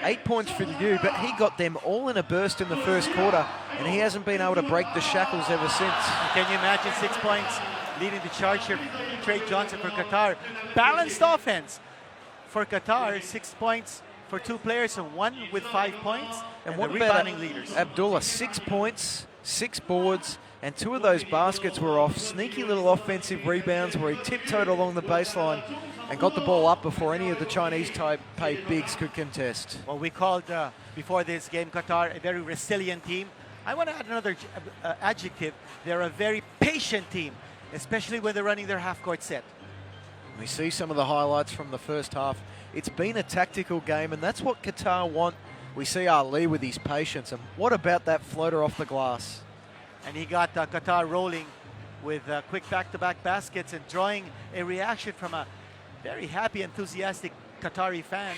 8 points for Liu, but he got them all in a burst in the first quarter, and he hasn't been able to break the shackles ever since. Can you imagine 6 points leading the charge here? Trey Johnson for Qatar. Balanced offense for Qatar. 6 points for 2 players and 1 with 5 points. And what the about rebounding leaders? Abdullah? 6 points, 6 boards, and 2 of those baskets were off sneaky little offensive rebounds where he tiptoed along the baseline and got the ball up before any of the Chinese Taipei bigs could contest. Well, we called before this game Qatar a very resilient team. I want to add another adjective. They're a very patient team, especially when they're running their half-court set. We see some of the highlights from the first half. It's been a tactical game, and that's what Qatar want. We see Ali with his patience, and what about that floater off the glass? And he got Qatar rolling with quick back-to-back baskets and drawing a reaction from a very happy, enthusiastic Qatari fan.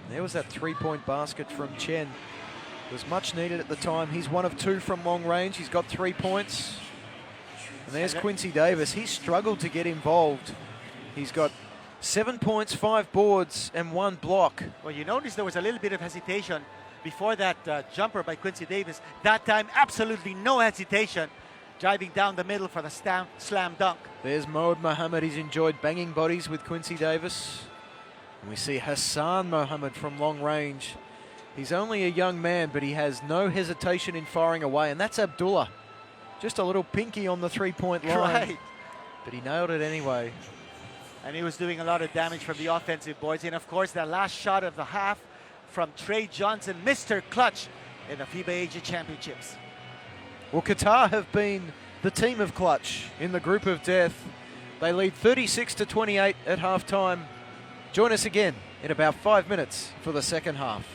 There was that 3-point basket from Chen. It was much needed at the time. He's 1 of 2 from long range. He's got 3 points. And there's Quincy Davis. He's struggled to get involved. He's got 7 points, 5 boards, and 1 block. Well, you notice there was a little bit of hesitation before that jumper by Quincy Davis. That time, absolutely no hesitation. Driving down the middle for the slam dunk. There's Moed Mohammed. He's enjoyed banging bodies with Quincy Davis. And we see Hassan Mohammed from long range. He's only a young man, but he has no hesitation in firing away. And that's Abdullah. Just a little pinky on the 3-point line. Right. But he nailed it anyway. And he was doing a lot of damage from the offensive boards. And of course, that last shot of the half from Trey Johnson, Mr. Clutch in the FIBA Asia Championships. Well, Qatar have been the team of clutch in the group of death. They lead 36-28 at halftime. Join us again in about 5 minutes for the second half.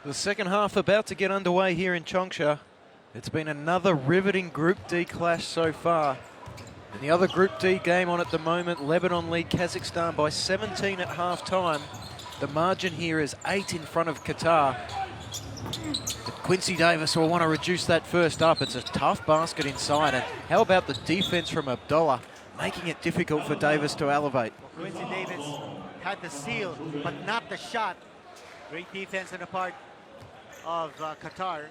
The second half about to get underway here in Changsha. It's been another riveting Group D clash so far. And the other Group D game on at the moment, Lebanon lead Kazakhstan by 17 at half-time. The margin here is 8 in front of Qatar. But Quincy Davis will want to reduce that first up. It's a tough basket inside. And how about the defense from Abdullah, making it difficult for Davis to elevate? Well, Quincy Davis had the steal, but not the shot. Great defense on the part of Qatar.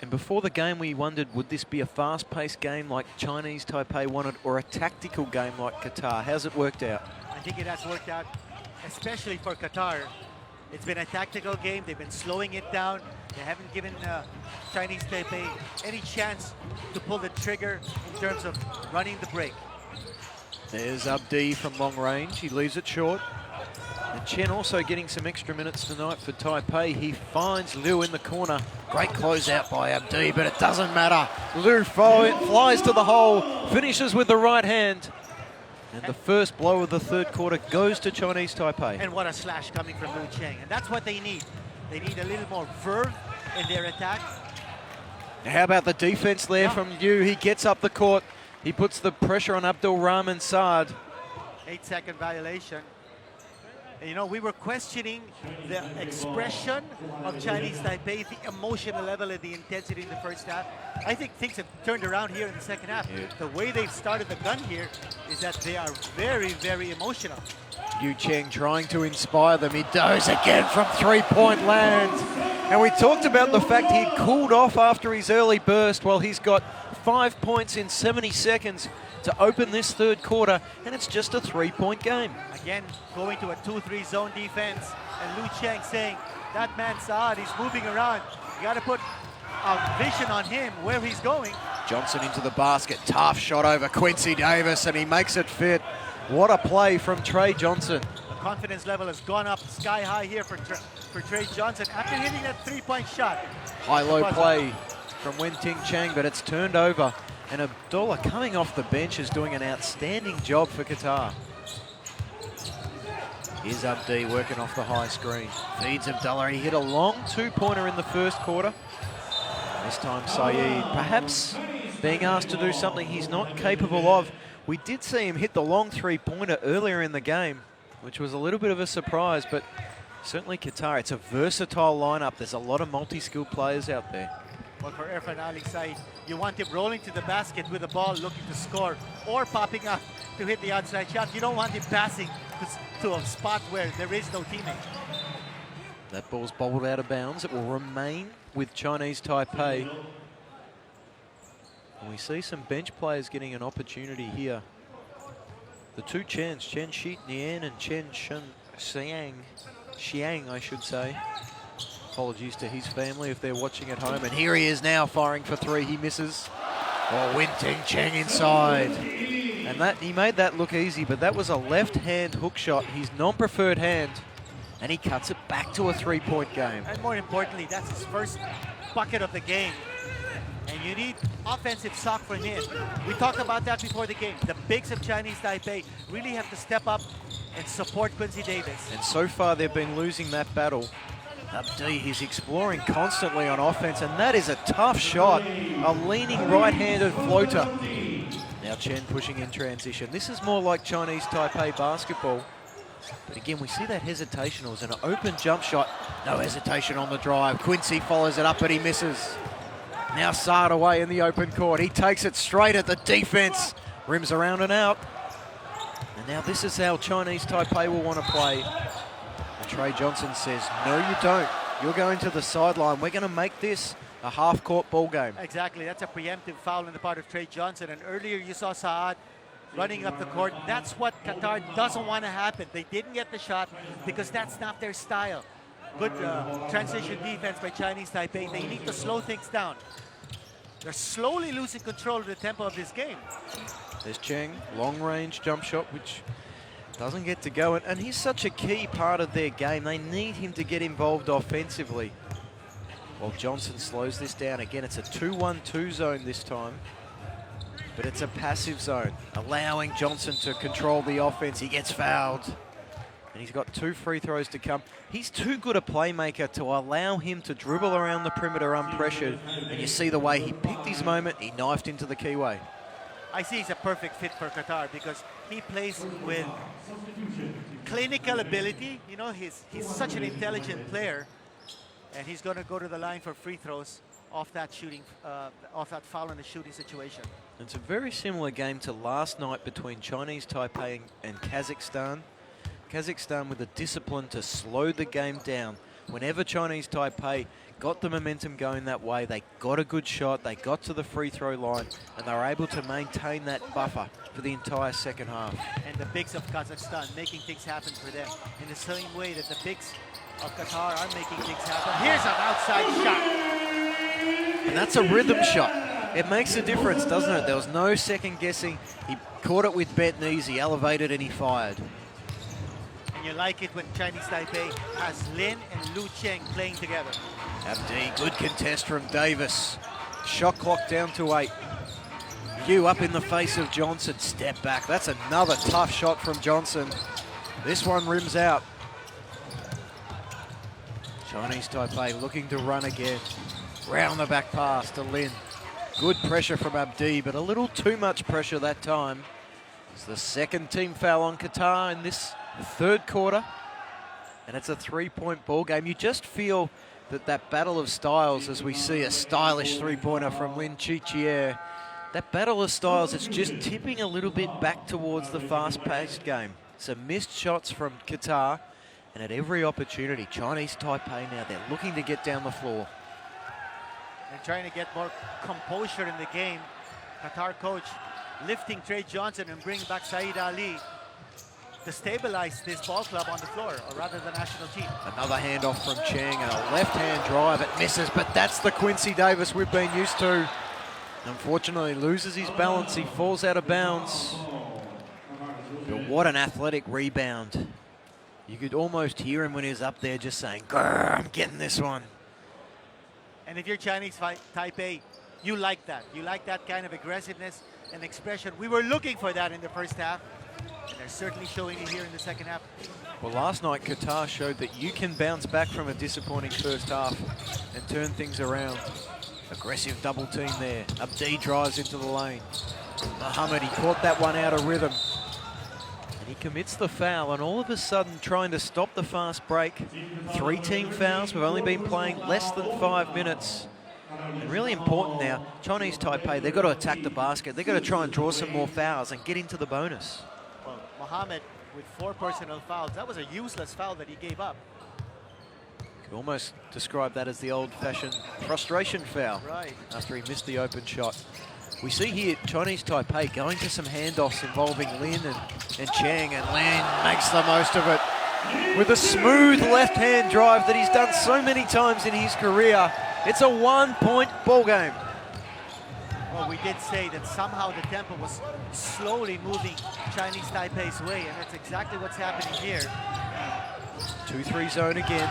And before the game, we wondered, would this be a fast-paced game like Chinese Taipei wanted, or a tactical game like Qatar? How's it worked out? I think it has worked out, especially for Qatar. It's been a tactical game. They've been slowing it down. They haven't given Chinese Taipei any chance to pull the trigger in terms of running the break. There's Abdi from long range. He leaves it short. And Chen also getting some extra minutes tonight for Taipei. He finds Liu in the corner. Great closeout by Abdi, but it doesn't matter. Liu flies to the hole, finishes with the right hand. And the first blow of the third quarter goes to Chinese Taipei. And what a slash coming from Liu Cheng. And that's what they need. They need a little more verve in their attack. How about the defense there from Liu? He gets up the court. He puts the pressure on Abdul Rahman Saad. 8-second violation. And, you know, we were questioning the expression of Chinese Taipei, the emotional level and the intensity in the first half. I think things have turned around here in the second half. Yeah. The way they've started the gun here is that they are very, very emotional. Liu Cheng trying to inspire them. He does again from three-point land. And we talked about the fact he cooled off after his early burst. Well, he's got 5 points in 70 seconds to open this third quarter, and it's just a 3-point game. Again, going to a 2-3 zone defense, and Lu Cheng saying, that man Saad, he's moving around. You got to put a vision on him where he's going. Johnson into the basket, tough shot over Quincy Davis, and he makes it fit. What a play from Trey Johnson. The confidence level has gone up sky high here for Trey Johnson after hitting that 3-point shot. High-low play from Wen Ting Chang, but it's turned over. And Abdullah coming off the bench is doing an outstanding job for Qatar. Here's Abdi working off the high screen. Feeds Abdullah. He hit a long 2-pointer in the first quarter. This time Saeed perhaps being asked to do something he's not capable of. We did see him hit the long 3-pointer earlier in the game, which was a little bit of a surprise, but certainly Qatar, it's a versatile lineup. There's a lot of multi-skilled players out there. Well, for Irfan Ali Saeed, you want him rolling to the basket with the ball looking to score or popping up to hit the outside shot. You don't want him passing to a spot where there is no teammate. That ball's bobbled out of bounds. It will remain with Chinese Taipei. And we see some bench players getting an opportunity here. The two Chens, Chen Shi Nian and Chen Xiang, I should say. Apologies to his family if they're watching at home. And here he is now firing for 3. He misses. Oh, Wen Ting Chang inside. And that he made that look easy, but that was a left-hand hook shot, his non-preferred hand. And he cuts it back to a 3-point game. And more importantly, that's his first bucket of the game. And you need offensive sock from him. We talked about that before the game. The bigs of Chinese Taipei really have to step up and support Quincy Davis. And so far they've been losing that battle. Abdi, he's exploring constantly on offense, and that is a tough shot. A leaning right-handed floater. Now Chen pushing in transition. This is more like Chinese Taipei basketball. But again, we see that hesitation. It was an open jump shot. No hesitation on the drive. Quincy follows it up, but he misses. Now Saad away in the open court. He takes it straight at the defense. Rims around and out. And now this is how Chinese Taipei will want to play. And Trey Johnson says, no, you don't. You're going to the sideline. We're going to make this a half-court ball game. Exactly. That's a preemptive foul on the part of Trey Johnson. And earlier you saw Saad running up the court. That's what Qatar doesn't want to happen. They didn't get the shot because that's not their style. Good transition defense by Chinese Taipei. They need to slow things down. They're slowly losing control of the tempo of this game. There's Cheng, long-range jump shot, which doesn't get to go. And he's such a key part of their game. They need him to get involved offensively. Well, Johnson slows this down. Again, it's a 2-1-2 zone this time. But it's a passive zone, allowing Johnson to control the offense. He gets fouled. And he's got 2 free throws to come. He's too good a playmaker to allow him to dribble around the perimeter unpressured. And you see the way he picked his moment. He knifed into the keyway. I see he's a perfect fit for Qatar because he plays with clinical ability. You know, he's such an intelligent player. And he's going to go to the line for free throws off that shooting, off that foul in the shooting situation. It's a very similar game to last night between Chinese Taipei and Kazakhstan. Kazakhstan with the discipline to slow the game down. Whenever Chinese Taipei got the momentum going that way, they got a good shot, they got to the free throw line, and they were able to maintain that buffer for the entire second half. And the bigs of Kazakhstan making things happen for them in the same way that the bigs of Qatar are making things happen. Here's an outside shot. And that's a rhythm shot. It makes a difference, doesn't it? There was no second guessing. He caught it with bent knees, he elevated and he fired. And you like it when Chinese Taipei has Lin and Lu Cheng playing together. Abdi, good contest from Davis. Shot clock down to 8. Yu up in the face of Johnson, step back. That's another tough shot from Johnson. This one rims out. Chinese Taipei looking to run again. Round the back pass to Lin. Good pressure from Abdi, but a little too much pressure that time. It's the second team foul on Qatar in this third quarter. And it's a 3-point ball game. You just feel that battle of styles as we see a stylish 3-pointer from Lin Chichier. That battle of styles, it's just tipping a little bit back towards the fast-paced game. Some missed shots from Qatar, And at every opportunity, Chinese Taipei now, they're looking to get down the floor. And trying to get more composure in the game. Qatar coach lifting Trey Johnson and bringing back Saeed Ali to stabilize this ball club on the floor, or rather the national team. Another handoff from Chang and a left-hand drive. It misses, but that's the Quincy Davis we've been used to. Unfortunately, loses his balance. He falls out of bounds. But what an athletic rebound. You could almost hear him when he was up there just saying, "Grr, I'm getting this one." And if you're Chinese Taipei, you like that. You like that kind of aggressiveness and expression. We were looking for that in the first half, and they're certainly showing it here in the second half. Well, last night, Qatar showed that you can bounce back from a disappointing first half and turn things around. Aggressive double team there. Abdi drives into the lane. Mohammed, he caught that one out of rhythm. And he commits the foul, and all of a sudden trying to stop the fast break. 3 team fouls. We've only been playing less than 5 minutes. And really important now, Chinese Taipei, they've got to attack the basket. They've got to try and draw some more fouls and get into the bonus. Well, Mohammed with 4 personal fouls. That was a useless foul that he gave up. Could almost describe that as the old-fashioned frustration foul. Right. After he missed the open shot. We see here Chinese Taipei going to some handoffs involving Lin and Chang, and Lin makes the most of it with a smooth left-hand drive that he's done so many times in his career. It's a 1-point ball game. Well, we did say that somehow the tempo was slowly moving Chinese Taipei's way, and that's exactly what's happening here. 2-3 zone again.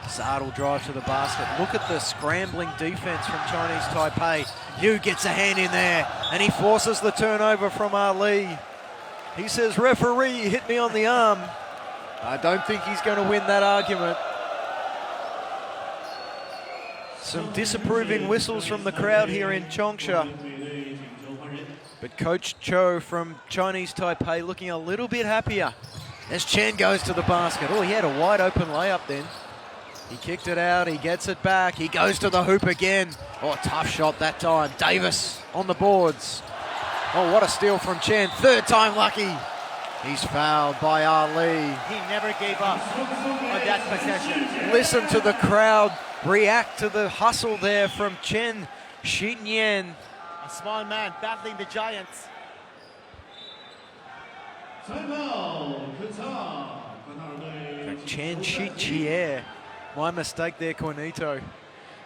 Saad will drive to the basket. Look at the scrambling defense from Chinese Taipei. Yu gets a hand in there, and he forces the turnover from Ali. He says, "Referee, hit me on the arm." I don't think he's going to win that argument. Some disapproving whistles from the crowd here in Changsha. But Coach Cho from Chinese Taipei looking a little bit happier as Chen goes to the basket. Oh, he had a wide open layup then. He kicked it out, he gets it back, he goes to the hoop again. Oh, tough shot that time. Davis on the boards. Oh, what a steal from Chen. 3rd time lucky. He's fouled by Ali. He never gave up on that possession. Listen to the crowd react to the hustle there from Chen Xinyan. A small man battling the giants. Chen Xinyan. My mistake there, Cornito,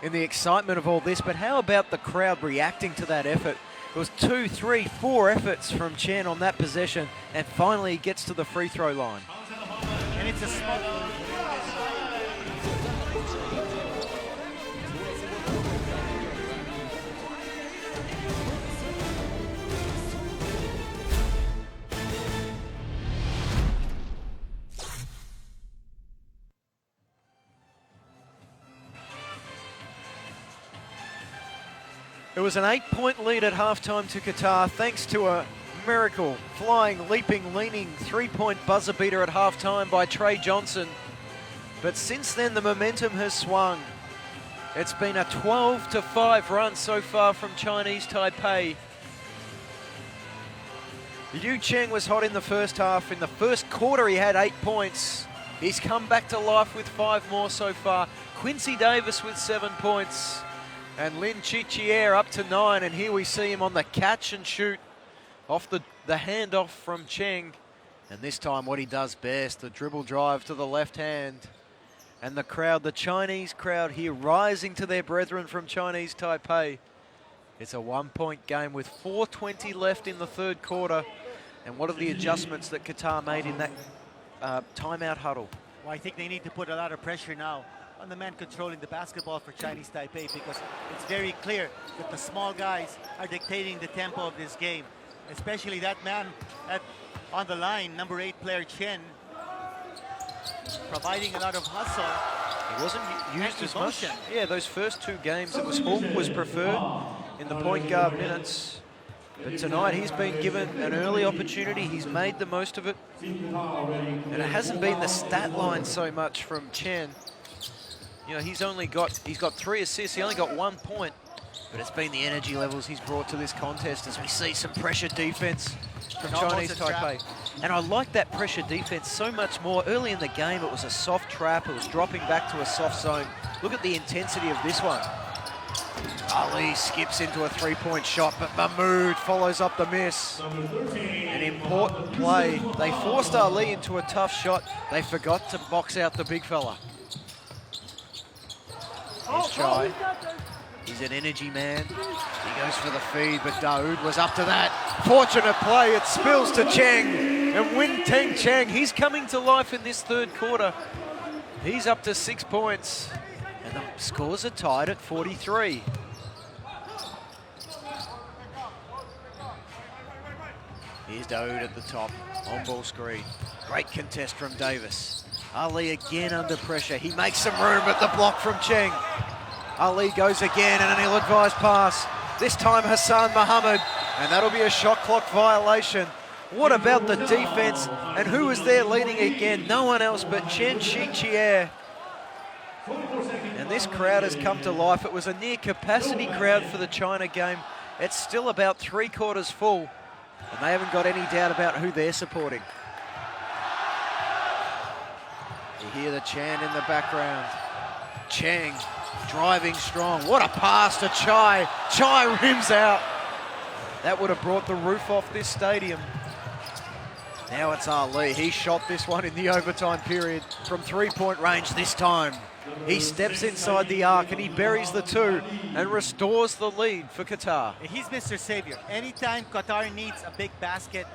in the excitement of all this. But how about the crowd reacting to that effort? It was 2, 3, 4 efforts from Chen on that possession, and finally he gets to the free throw line. And it's a small... It was an 8-point lead at halftime to Qatar, thanks to a miracle, flying, leaping, leaning, 3-point buzzer beater at halftime by Trey Johnson. But since then, the momentum has swung. It's been a 12-5 run so far from Chinese Taipei. Yu Cheng was hot in the first half. In the first quarter, he had 8 points. He's come back to life with 5 more so far. Quincy Davis with 7 points. And Lin Chichier up to 9, and here we see him on the catch and shoot off the handoff from Cheng. And this time what he does best, the dribble drive to the left hand. And the crowd, the Chinese crowd here rising to their brethren from Chinese Taipei. It's a 1-point game with 4:20 left in the 3rd quarter. And what are the adjustments that Qatar made in that timeout huddle? Well, I think they need to put a lot of pressure now on the man controlling the basketball for Chinese Taipei, because it's very clear that the small guys are dictating the tempo of this game, especially that man on the line, number 8 player Chen, providing a lot of hustle. He wasn't used as much. Yeah, those first 2 games, it was Hawk was preferred in the point guard minutes. But tonight he's been given an early opportunity. He's made the most of it. And it hasn't been the stat line so much from Chen. You know, he's got 3 assists. He only got 1 point. But it's been the energy levels he's brought to this contest as we see some pressure defense from Almost Chinese a trap. Taipei. And I like that pressure defense so much more. Early in the game, it was a soft trap. It was dropping back to a soft zone. Look at the intensity of this one. Ali skips into a three-point shot, but Mahmood follows up the miss. An important play. They forced Ali into a tough shot. They forgot to box out the big fella. Here's Chai. He's an energy man. He goes for the feed, but Daoud was up to that. Fortunate play, it spills to Cheng. And Win Teng Cheng, he's coming to life in this third quarter. He's up to 6 points. And the scores are tied at 43. Here's Daoud at the top, on-ball screen. Great contest from Davis. Ali again under pressure. He makes some room at the block from Cheng. Ali goes again and an ill-advised pass. This time Hassan Mohammed, and that'll be a shot clock violation. What about the defense? And who was there leading again? No one else but Chen Xiqie. And this crowd has come to life. It was a near capacity crowd for the China game. It's still about 3/4 full, and they haven't got any doubt about who they're supporting. You hear the chant in the background. Cheng driving strong. What a pass to Chai. Chai rims out. That would have brought the roof off this stadium. Now it's Ali. He shot this one in the overtime period from three-point range this time. He steps inside the arc and he buries the two and restores the lead for Qatar. He's Mr. Savior. Anytime Qatar needs a big basket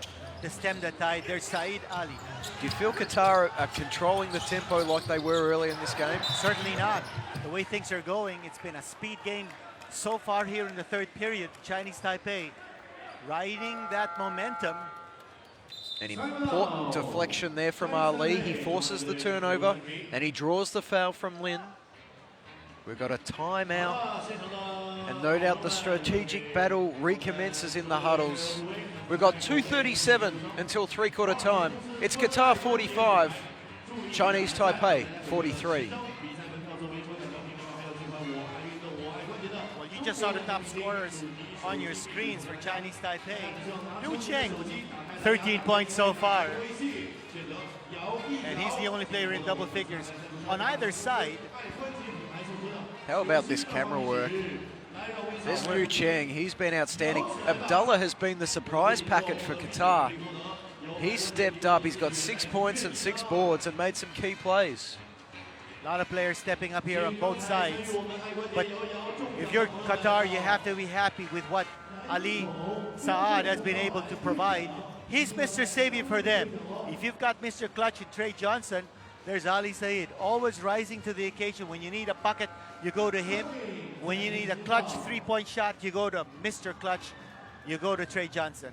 to stem the tide, there's Saeed Ali. Do you feel Qatar are controlling the tempo like they were early in this game? Certainly not. The way things are going, it's been a speed game so far here in the third period. Chinese Taipei riding that momentum. An important deflection there from Ali. He forces the turnover and he draws the foul from Lin. We've got a timeout, and no doubt the strategic battle recommences in the huddles. We've got 2:37 until three-quarter time. It's Qatar 45, Chinese Taipei 43. Well, you just saw the top scorers on your screens for Chinese Taipei. Liu Cheng, 13 points so far. And he's the only player in double figures. On either side, How about this camera work? There's Liu Cheng, he's been outstanding. Abdullah has been the surprise packet for Qatar. He's stepped up, he's got 6 points and 6 boards and made some key plays. a lot of players stepping up here on both sides. But if you're Qatar, you have to be happy with what Ali Saad has been able to provide. He's Mr. Savior for them. If you've got Mr. Clutch and Trey Johnson, there's Ali Said, always rising to the occasion. When you need a bucket, you go to him. When you need a clutch three-point shot, you go to Mr. Clutch, you go to Trey Johnson.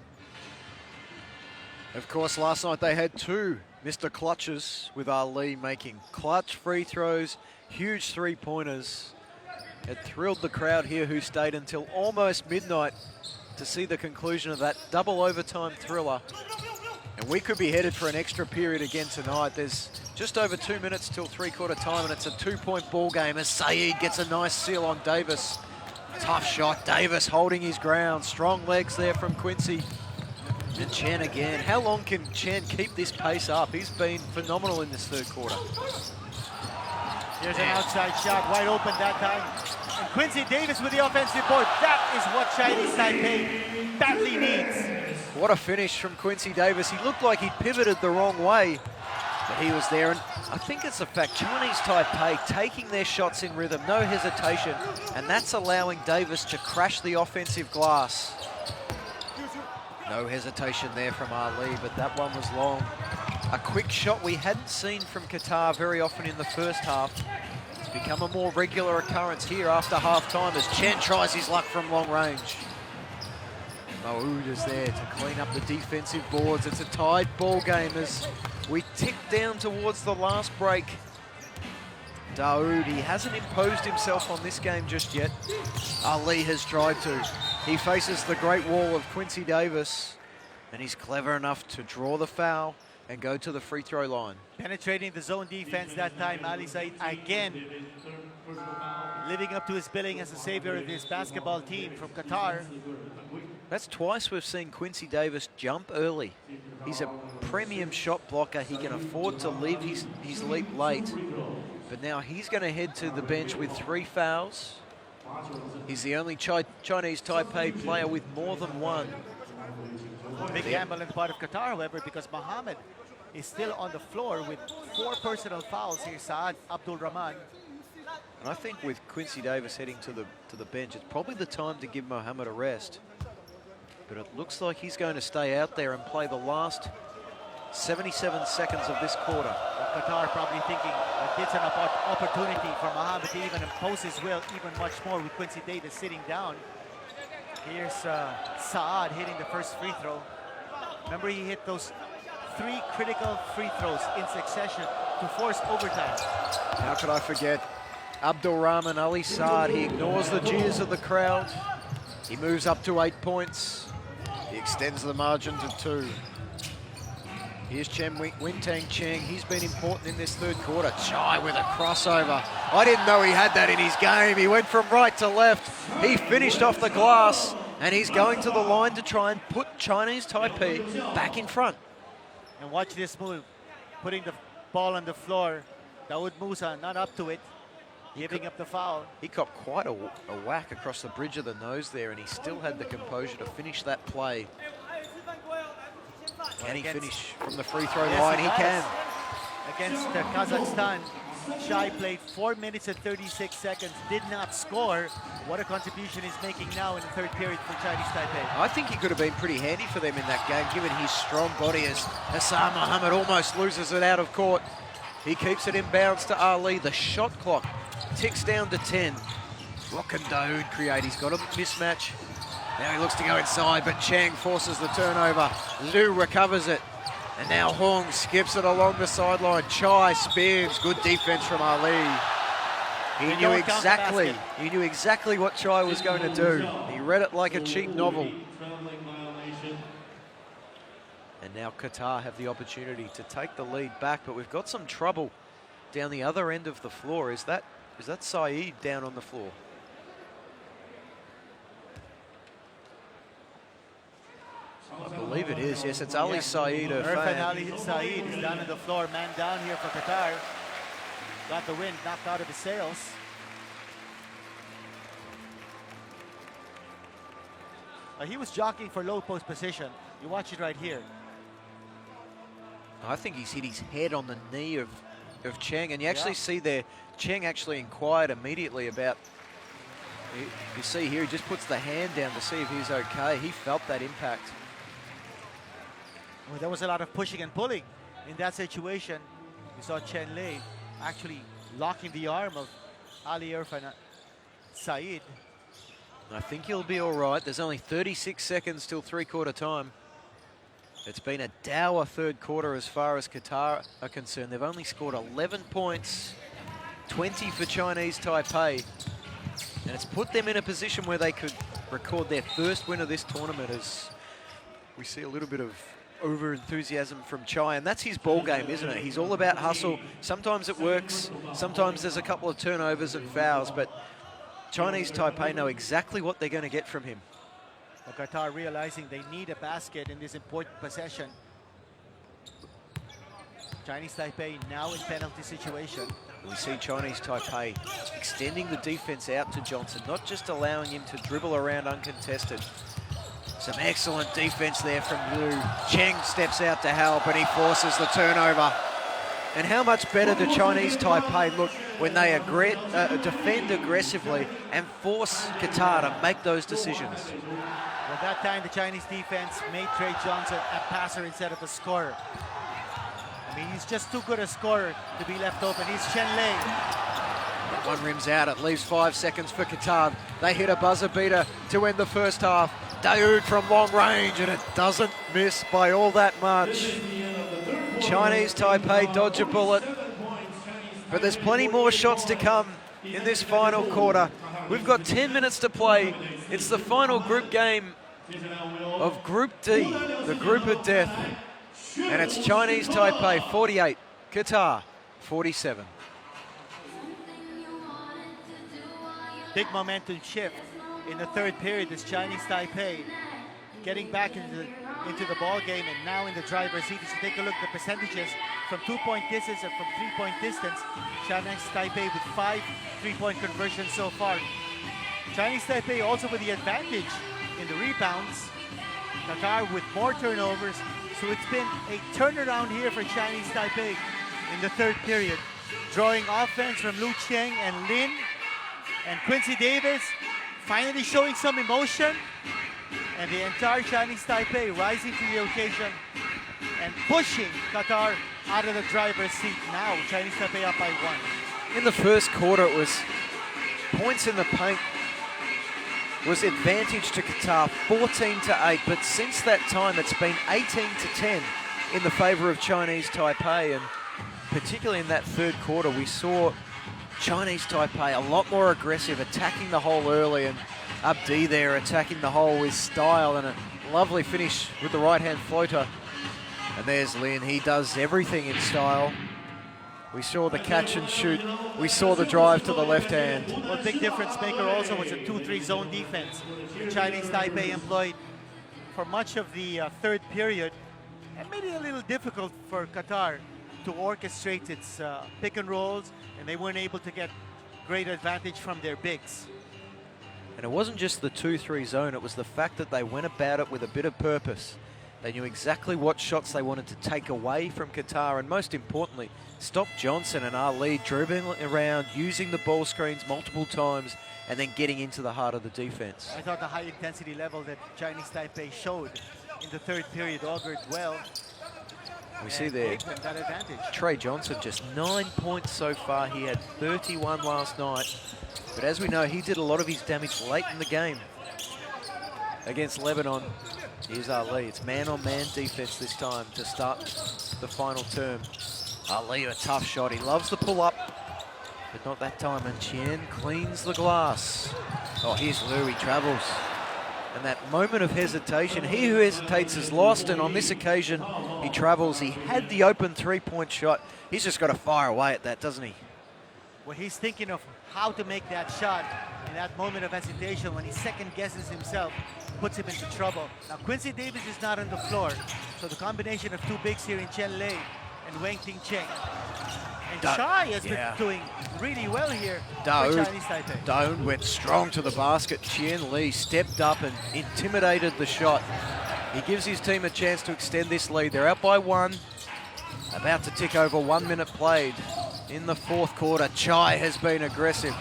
Of course, last night they had two Mr. Clutches with Ali making clutch free throws, huge three-pointers. It thrilled the crowd here who stayed until almost midnight to see the conclusion of that double overtime thriller. And we could be headed for an extra period again tonight. There's just over 2 minutes till three-quarter time, and it's a two-point ball game as Saeed gets a nice seal on Davis. Tough shot, Davis holding his ground. Strong legs there from Quincy. And Chen again. How long can Chen keep this pace up? He's been phenomenal in this third quarter. Here's an outside shot, wide open that time. And Quincy Davis with the offensive board. That is what Chinese Taipei badly needs. What a finish from Quincy Davis. He looked like he pivoted the wrong way, but he was there. And I think it's the fact Chinese Taipei taking their shots in rhythm, no hesitation, and that's allowing Davis to crash the offensive glass. No hesitation there from Ali, but that one was long. A quick shot we hadn't seen from Qatar very often in the first half. It's become a more regular occurrence here after half-time as Chen tries his luck from long range. Maoud is there to clean up the defensive boards. It's a tied ball game as we tick down towards the last break. Daoud, he hasn't imposed himself on this game just yet. Ali has tried to. He faces the great wall of Quincy Davis, and he's clever enough to draw the foul and go to the free throw line. Penetrating the zone defense that time, Ali Said again living up to his billing as a savior of this basketball team from Qatar. That's twice we've seen Quincy Davis jump early. He's a premium shot blocker. He can afford to leave his leap late. But now he's going to head to the bench with 3 fouls. He's the only Chinese Taipei player with more than 1. Big gamble on the part of Qatar, however, because Mohammed is still on the floor with 4 personal fouls here. Saad Abdul Rahman. And I think with Quincy Davis heading to the bench, it's probably the time to give Mohammed a rest. But it looks like he's going to stay out there and play the last 77 seconds of this quarter. Well, Qatar probably thinking that it's an opportunity for Mohammed to even impose his will even much more with Quincy Davis sitting down. Here's Saad hitting the first free throw. Remember, he hit those 3 critical free throws in succession to force overtime. How could I forget Abdul Rahman Ali Saad? He ignores the jeers of the crowd. He moves up to 8 points. He extends the margin to 2. Here's Chen Wintang Cheng. He's been important in this third quarter. Chai with a crossover. I didn't know he had that in his game. He went from right to left. He finished off the glass, and he's going to the line to try and put Chinese Taipei back in front. And watch this move, putting the ball on the floor. Dawood Musa not up to it, giving up the foul. He copped quite a whack across the bridge of the nose there, and he still had the composure to finish that play. Can he finish from the free throw line? He can. Against Kazakhstan, Chai played 4 minutes and 36 seconds, did not score. What a contribution he's making now in the third period for Chinese Taipei. I think he could have been pretty handy for them in that game, given his strong body, as Hassan Mohammed almost loses it out of court. He keeps it in bounds to Ali. The shot clock ticks down to 10. What can Dawood create? He's got a mismatch. Now he looks to go inside, but Chang forces the turnover. Zhu recovers it. And now Hong skips it along the sideline. Chai spins. Good defense from Ali. He knew exactly what Chai was going to do. He read it like a cheap novel. And now Qatar have the opportunity to take the lead back, but we've got some trouble down the other end of the floor. Is that Saeed down on the floor? I believe it is. Yes, it's Ali Saeed. Irfan Ali Saeed is down on the floor, man down here for Qatar. Got the wind knocked out of his sails. He was jockeying for low post position. You watch it right here. I think he's hit his head on the knee of Cheng, and you actually see there, Cheng actually inquired immediately about, you see here, he just puts the hand down to see if he's okay. He felt that impact. Well, there was a lot of pushing and pulling in that situation. You saw Chen Lei actually locking the arm of Ali Irfan Saeed. I think he'll be all right. There's only 36 seconds till three-quarter time. It's been a dour third quarter as far as Qatar are concerned. They've only scored 11 points, 20 for Chinese Taipei. And it's put them in a position where they could record their first win of this tournament, as we see a little bit of over-enthusiasm from Chai. And that's his ball game, isn't it? He's all about hustle. Sometimes it works. Sometimes there's a couple of turnovers and fouls. But Chinese Taipei know exactly what they're going to get from him. Well, Qatar realizing they need a basket in this important possession. Chinese Taipei now in penalty situation. We see Chinese Taipei extending the defense out to Johnson, not just allowing him to dribble around uncontested. Some excellent defense there from Liu. Cheng steps out to help, and he forces the turnover. And how much better do Chinese Taipei look when they defend aggressively and force Qatar to make those decisions? Well, that time the Chinese defense made Trey Johnson a passer instead of a scorer. I mean, he's just too good a scorer to be left open. He's Chen Lei. That one rims out. It leaves 5 seconds for Qatar. They hit a buzzer beater to end the first half. Dawood from long range, and it doesn't miss by all that much. Chinese Taipei dodge a bullet, but there's plenty more shots to come in this final quarter. We've got 10 minutes to play. It's the final group game of Group D, the group of death. And it's Chinese Taipei 48, Qatar 47. Big momentum shift in the third period as Chinese Taipei getting back into the ball game and now in the driver's seat. As you take a look at the percentages from 2-point distance and from 3-point distance, Chinese Taipei with 5 3-point conversions so far. Chinese Taipei also with the advantage in the rebounds. Qatar with more turnovers. So it's been a turnaround here for Chinese Taipei in the third period. Drawing offense from Lu Qiang and Lin. And Quincy Davis finally showing some emotion. And the entire Chinese Taipei rising to the occasion and pushing Qatar out of the driver's seat. Now Chinese Taipei up by 1. In the first quarter, it was points in the paint was advantage to Qatar, 14-8. But since that time, it's been 18-10 in the favour of Chinese Taipei. And particularly in that third quarter, we saw Chinese Taipei a lot more aggressive, attacking the hole early, and Abdi there attacking the hole with style, and a lovely finish with the right-hand floater. And there's Lin, he does everything in style. We saw the catch and shoot. We saw the drive to the left hand. One big difference maker also was a 2-3 zone defense. The Chinese Taipei employed for much of the third period, and made it a little difficult for Qatar to orchestrate its pick and rolls, and they weren't able to get great advantage from their bigs. And it wasn't just the 2-3 zone, it was the fact that they went about it with a bit of purpose. They knew exactly what shots they wanted to take away from Qatar, and most importantly, stop Johnson and Ali dribbling around, using the ball screens multiple times, and then getting into the heart of the defense. I thought the high intensity level that Chinese Taipei showed in the third period augured well. We see there, that advantage. Trey Johnson, just 9 points so far. He had 31 last night. But as we know, he did a lot of his damage late in the game against Lebanon. Here's Ali. It's man-on-man defense this time to start the final term. Ali, a tough shot. He loves the pull-up, but not that time. And Chien cleans the glass. Oh, here's Liu. He travels. And that moment of hesitation, he who hesitates is lost, and on this occasion, he travels. He had the open three-point shot. He's just got to fire away at that, doesn't he? Well, he's thinking of how to make that shot in that moment of hesitation when he second guesses himself, puts him into trouble. Now, Quincy Davis is not on the floor, so the combination of two bigs here in Chen Lei and Wang Ting Cheng. And Chai has been doing really well here for Chinese Taipei. Doan went strong to the basket. Chien Li stepped up and intimidated the shot. He gives his team a chance to extend this lead. They're up by 1. About to tick over 1 minute played in the fourth quarter. Chai has been aggressive.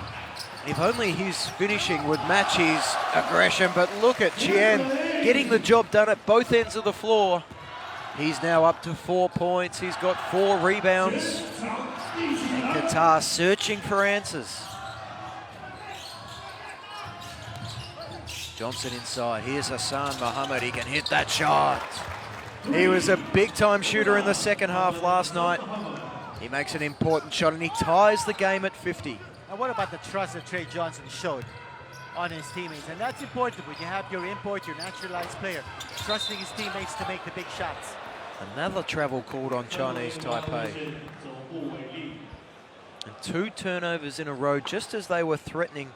If only his finishing would match his aggression, but look at Chien getting the job done at both ends of the floor. He's now up to 4 points. He's got 4 rebounds. And Qatar searching for answers. Johnson inside. Here's Hassan Mohammed. He can hit that shot. He was a big-time shooter in the second half last night. He makes an important shot and he ties the game at 50. And what about the trust that Trey Johnson showed on his teammates? And that's important when you have your import, your naturalized player, trusting his teammates to make the big shots. Another travel called on Chinese Taipei. And 2 turnovers in a row, just as they were threatening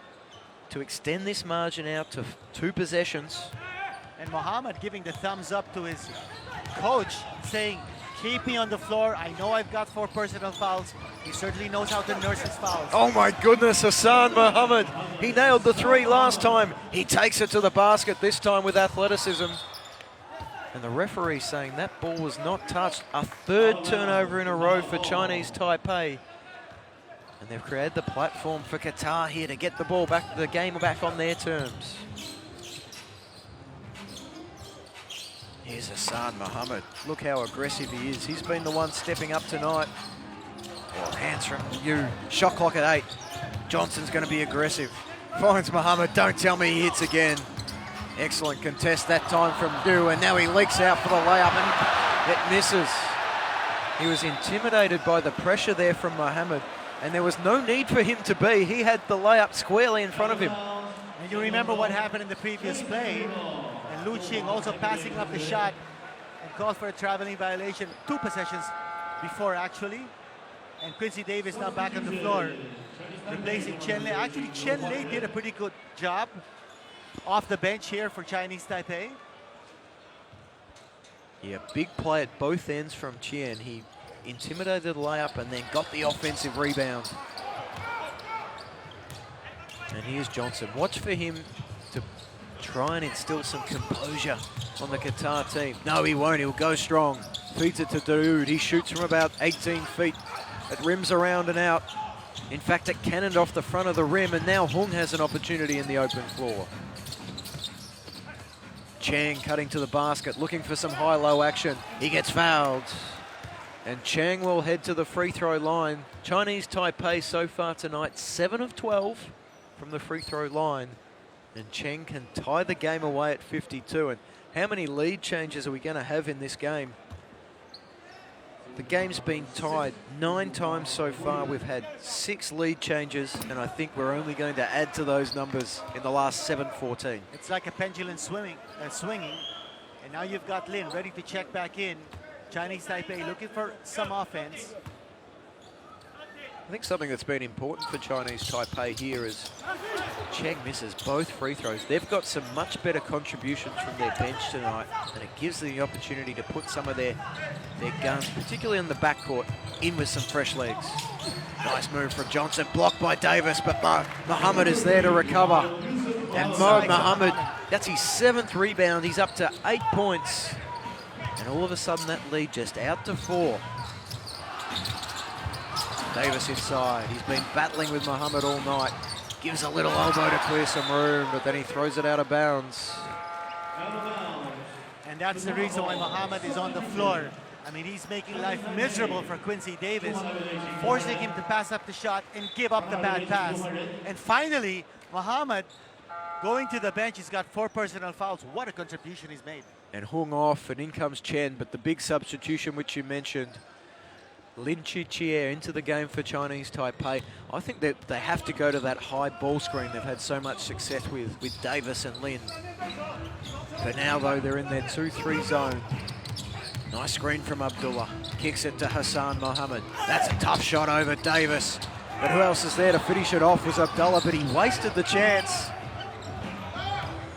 to extend this margin out to 2 possessions. And Mohammed giving the thumbs up to his coach, saying, keep me on the floor. I know I've got 4 personal fouls. He certainly knows how to nurse his fouls. Oh my goodness, Hassan Mohammed. He nailed the 3 last time. He takes it to the basket, this time with athleticism. And the referee saying that ball was not touched. A 3rd turnover in a row for Chinese Taipei. And they've created the platform for Qatar here to get the ball back, the game back on their terms. Here's Hassan Mohammed. Look how aggressive he is. He's been the one stepping up tonight. Oh, hands from you. Shot clock at 8. Johnson's going to be aggressive. Finds Mohammed. Don't tell me he hits again. Excellent contest that time from Du, and now he leaks out for the layup and it misses. He was intimidated by the pressure there from Mohammed, and there was no need for him to be. He had the layup squarely in front of him. And you remember what happened in the previous play, and Lu Qing also passing up the shot, and called for a traveling violation 2 possessions before, actually. And Quincy Davis now back on the floor, replacing Chen Lei. Actually, Chen Lei did a pretty good job off the bench here for Chinese Taipei. Yeah, big play at both ends from Chen. He intimidated the layup and then got the offensive rebound. And here's Johnson. Watch for him to try and instill some composure on the Qatar team. No, he won't. He'll go strong. Feeds it to Daoud. He shoots from about 18 feet. It rims around and out. In fact, it cannoned off the front of the rim, and now Hung has an opportunity in the open floor. Chang cutting to the basket, looking for some high-low action. He gets fouled. And Chang will head to the free throw line. Chinese Taipei so far tonight, 7 of 12 from the free throw line. And Chang can tie the game away at 52. And how many lead changes are we going to have in this game? The game's been tied 9 times so far. We've had 6 lead changes, and I think we're only going to add to those numbers in the last 7-14. It's like a pendulum swinging. And now you've got Lin ready to check back in. Chinese Taipei looking for some offense. I think something that's been important for Chinese Taipei here is Cheng misses both free throws. They've got some much better contributions from their bench tonight, and it gives them the opportunity to put some of their guns, particularly in the backcourt, in with some fresh legs. Nice move from Johnson, blocked by Davis, but Muhammad is there to recover. And Mo Muhammad, that's his 7th rebound. He's up to 8 points. And all of a sudden that lead just out to 4. Davis inside. He's been battling with Muhammad all night. Gives a little elbow to clear some room, but then he throws it out of bounds. And that's the reason why Muhammad is on the floor. I mean, he's making life miserable for Quincy Davis, forcing him to pass up the shot and give up the bad pass. And finally, Muhammad going to the bench. He's got 4 personal fouls. What a contribution he's made. And Hung off, and in comes Chen, but the big substitution which you mentioned, Lin Chi-Chia into the game for Chinese Taipei. I think that they have to go to that high ball screen they've had so much success with Davis and Lin. For now, though, they're in their 2-3 zone. Nice screen from Abdullah. Kicks it to Hassan Mohammed. That's a tough shot over Davis. But who else is there to finish it off was Abdullah, but he wasted the chance.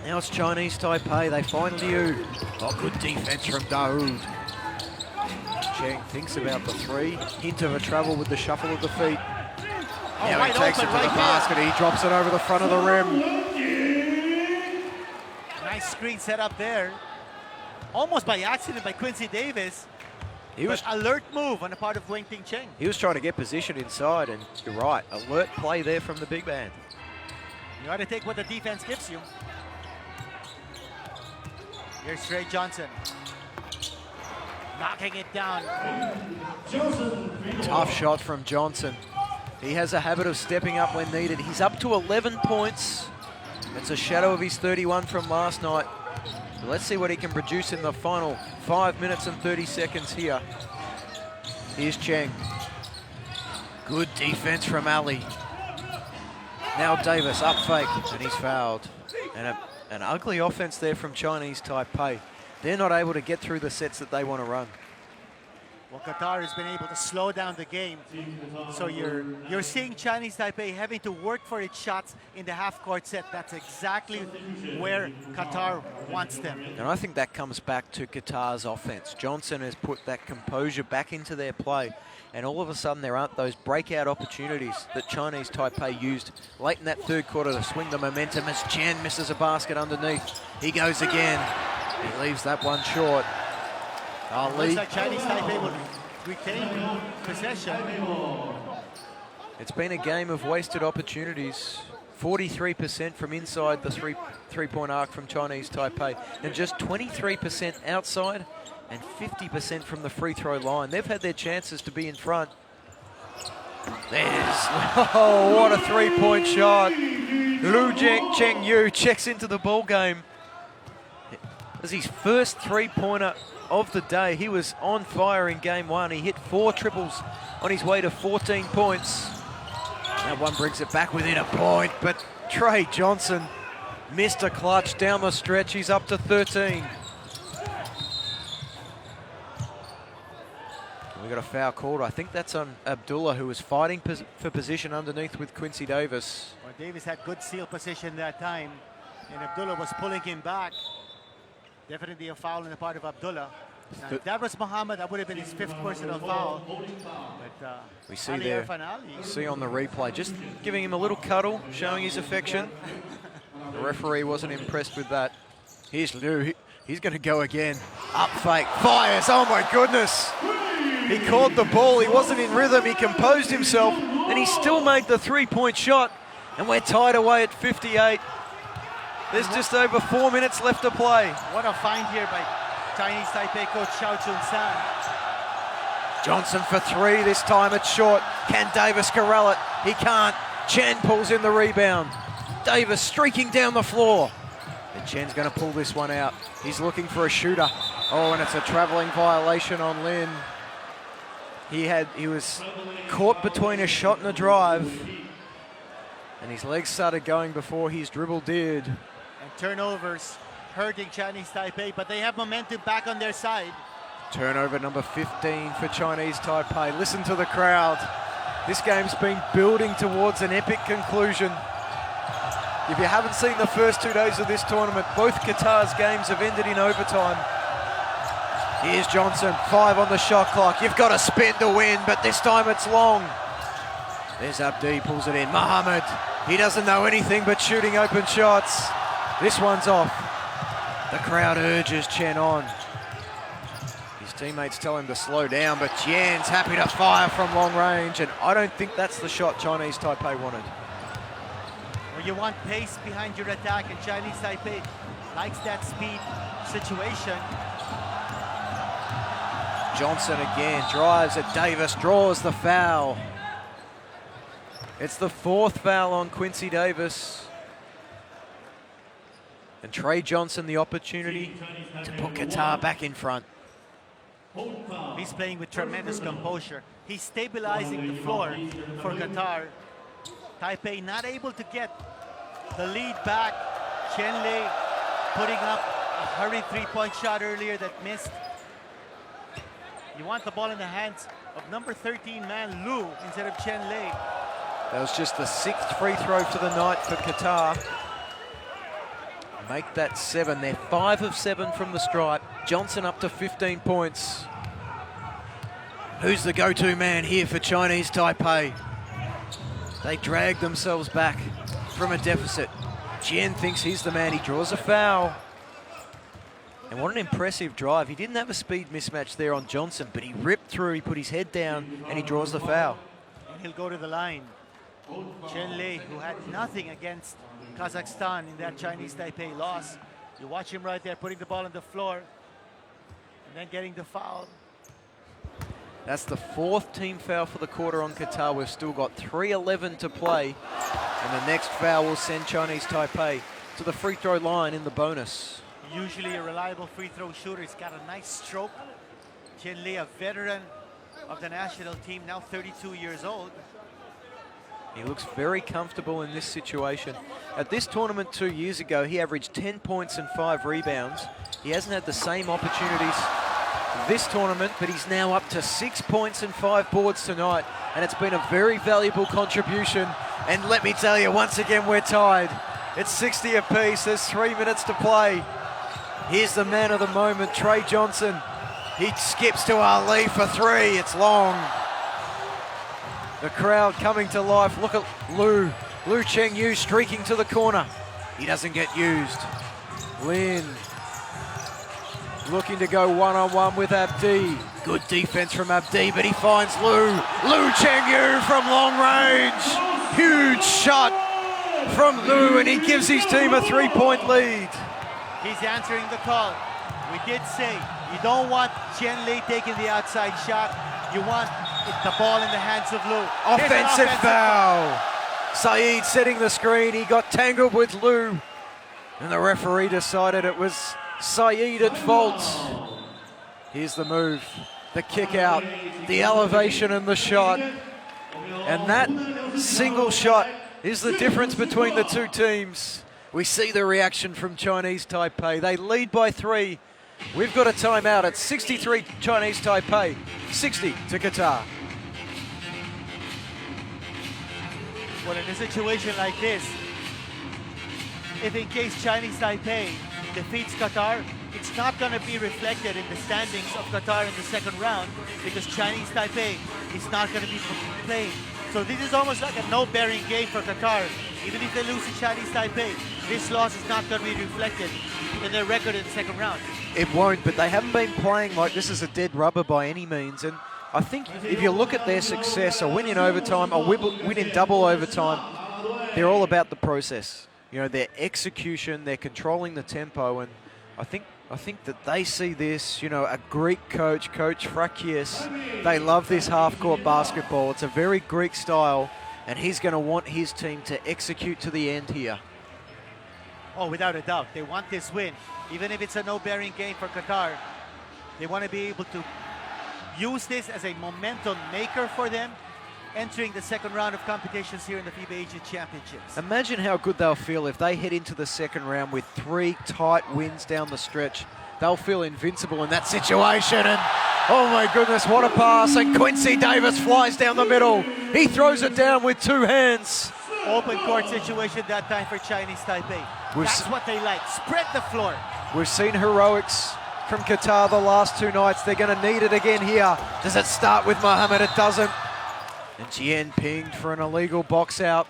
Now it's Chinese Taipei. They find Liu. Oh, good defense from Daoud. Cheng thinks about the 3. Hint of a trouble with the shuffle of the feet. Now he takes it to the basket. He drops it over the front of the rim. Nice screen set up there. Almost by accident by Quincy Davis. He was alert move on the part of Weng-Ting Cheng. He was trying to get position inside, and you're right. Alert play there from the big man. You got to take what the defense gives you. Here's Trey Johnson. Knocking it down. Tough shot from Johnson. He has a habit of stepping up when needed. He's up to 11 points. It's a shadow of his 31 from last night. So let's see what he can produce in the final 5 minutes and 30 seconds here. Here's Cheng. Good defense from Ali. Now Davis up fake, and he's fouled. And an ugly offense there from Chinese Taipei. They're not able to get through the sets that they want to run. Well, Qatar has been able to slow down the game. So you're seeing Chinese Taipei having to work for its shots in the half-court set. That's exactly where Qatar wants them. And I think that comes back to Qatar's offense. Johnson has put that composure back into their play. And all of a sudden, there aren't those breakout opportunities that Chinese Taipei used late in that 3rd quarter to swing the momentum as Chen misses a basket underneath. He goes again. He leaves that one short. Looks like Chinese Taipei will retain possession. It's been a game of wasted opportunities. 43% from inside the three-point arc from Chinese Taipei, and just 23% outside and 50% from the free throw line. They've had their chances to be in front. Oh, what a 3-point shot. Lu Cheng Yu checks into the ball game. It was his first 3-pointer of the day. He was on fire in game 1. He hit 4 triples on his way to 14 points. That one brings it back within a point, but Trey Johnson missed a clutch down the stretch. He's up to 13. We got a foul called. I think that's on Abdullah, who was fighting for position underneath with Quincy Davis. Well, Davis had good seal position that time, and Abdullah was pulling him back. Definitely a foul on the part of Abdullah. Now, if that was Muhammad, that would have been his 5th personal foul. But We see Ali there, Irfan Ali, you see on the replay, just giving him a little cuddle, showing his affection. The referee wasn't impressed with that. Here's Lou. He's going to go again. Up fake. Fires. Oh, my goodness. He caught the ball. He wasn't in rhythm. He composed himself, and he still made the 3-point shot. And we're tied away at 58. There's just over 4 minutes left to play. what a find here by Chinese Taipei coach Xiao Chun-san. Johnson for 3. This time it's short. Can Davis corral it? He can't. Chen pulls in the rebound. Davis streaking down the floor. And Chen's going to pull this one out. He's looking for a shooter. Oh, and it's a traveling violation on Lin. He was caught between a shot and a drive, and his legs started going before his dribble did. And turnovers hurting Chinese Taipei, but they have momentum back on their side. Turnover number 15 for Chinese Taipei. Listen to the crowd. This game's been building towards an epic conclusion. If you haven't seen the first 2 days of this tournament, both Qatar's games have ended in overtime. Here's Johnson, 5 on the shot clock. You've got to spin to win, but this time it's long. There's Abdi, pulls it in. Mohammed, he doesn't know anything but shooting open shots. This one's off. The crowd urges Chen on. His teammates tell him to slow down, but Tian's happy to fire from long range, and I don't think that's the shot Chinese Taipei wanted. Well, you want pace behind your attack, and Chinese Taipei likes that speed situation. Johnson again drives at Davis, draws the foul. It's the 4th foul on Quincy Davis. And Trey Johnson the opportunity to put Qatar back in front. He's playing with tremendous composure. He's stabilizing the floor for Qatar. Taipei not able to get the lead back. Chen Lei putting up a hurried 3-point shot earlier that missed. You want the ball in the hands of number 13 man Lu instead of Chen Lei. That was just the 6th free throw for the night for Qatar. Make that 7. They're 5 of 7 from the stripe. Johnson up to 15 points. Who's the go-to man here for Chinese Taipei? They drag themselves back from a deficit. Jian thinks he's the man. He draws a foul. And what an impressive drive. He didn't have a speed mismatch there on Johnson, but he ripped through, he put his head down, and he draws the foul. And he'll go to the line. Chen Lei, who had nothing against Kazakhstan in that Chinese Taipei loss. You watch him right there putting the ball on the floor and then getting the foul. That's the 4th team foul for the quarter on Qatar. We've still got 3:11 to play, and the next foul will send Chinese Taipei to the free throw line in the bonus. Usually a reliable free throw shooter. He's got a nice stroke. Chen Lei, a veteran of the national team, now 32 years old. He looks very comfortable in this situation. At this tournament 2 years ago, he averaged 10 points and 5 rebounds. He hasn't had the same opportunities this tournament, but he's now up to 6 points and 5 boards tonight, and it's been a very valuable contribution. And let me tell you, once again, we're tied. It's 60 apiece. There's 3 minutes to play. Here's the man of the moment, Trey Johnson. He skips to Ali for 3. It's long. The crowd coming to life. Look at Lu. Lu Chengyu streaking to the corner. He doesn't get used. Lin looking to go one-on-one with Abdi. Good defense from Abdi, but he finds Lu. Lu Chengyu from long range. Huge shot from Lu, and he gives his team a 3-point lead. He's answering the call. We did say you don't want Chen Lei taking the outside shot. You want the ball in the hands of Lu. Offensive foul. Saeed setting the screen. He got tangled with Lu, and the referee decided it was Saeed at fault. Here's the move, the kick out, the elevation and the shot. And that single shot is the difference between the two teams. We see the reaction from Chinese Taipei. They lead by 3, We've got a timeout at 63 Chinese Taipei, 60 to Qatar. Well, in a situation like this, if in case Chinese Taipei defeats Qatar, it's not going to be reflected in the standings of Qatar in the second round because Chinese Taipei is not going to be playing. So this is almost like a no-bearing game for Qatar. Even if they lose to Chinese Taipei, this loss is not going to be reflected in their record in the second round. It won't, but they haven't been playing like this is a dead rubber by any means. And I think if you look at their success, a win in overtime, a win in double overtime, they're all about the process. You know, their execution, they're controlling the tempo, and I think that they see this, you know, a Greek coach, Coach Frakias, they love this half-court basketball. It's a very Greek style, and he's going to want his team to execute to the end here. Oh, without a doubt. They want this win. Even if it's a no-bearing game for Qatar, they want to be able to use this as a momentum maker for them entering the second round of competitions here in the FIBA Asian Championships. Imagine how good they'll feel if they head into the second round with 3 tight wins down the stretch. They'll feel invincible in that situation, and oh my goodness, what a pass, and Quincy Davis flies down the middle. He throws it down with 2 hands. Open court situation that time for Chinese Taipei. That's what they like, spread the floor. We've seen heroics from Qatar the last 2 nights. They're going to need it again here. Does it start with Mohammed? It doesn't. And Jian pinged for an illegal box out.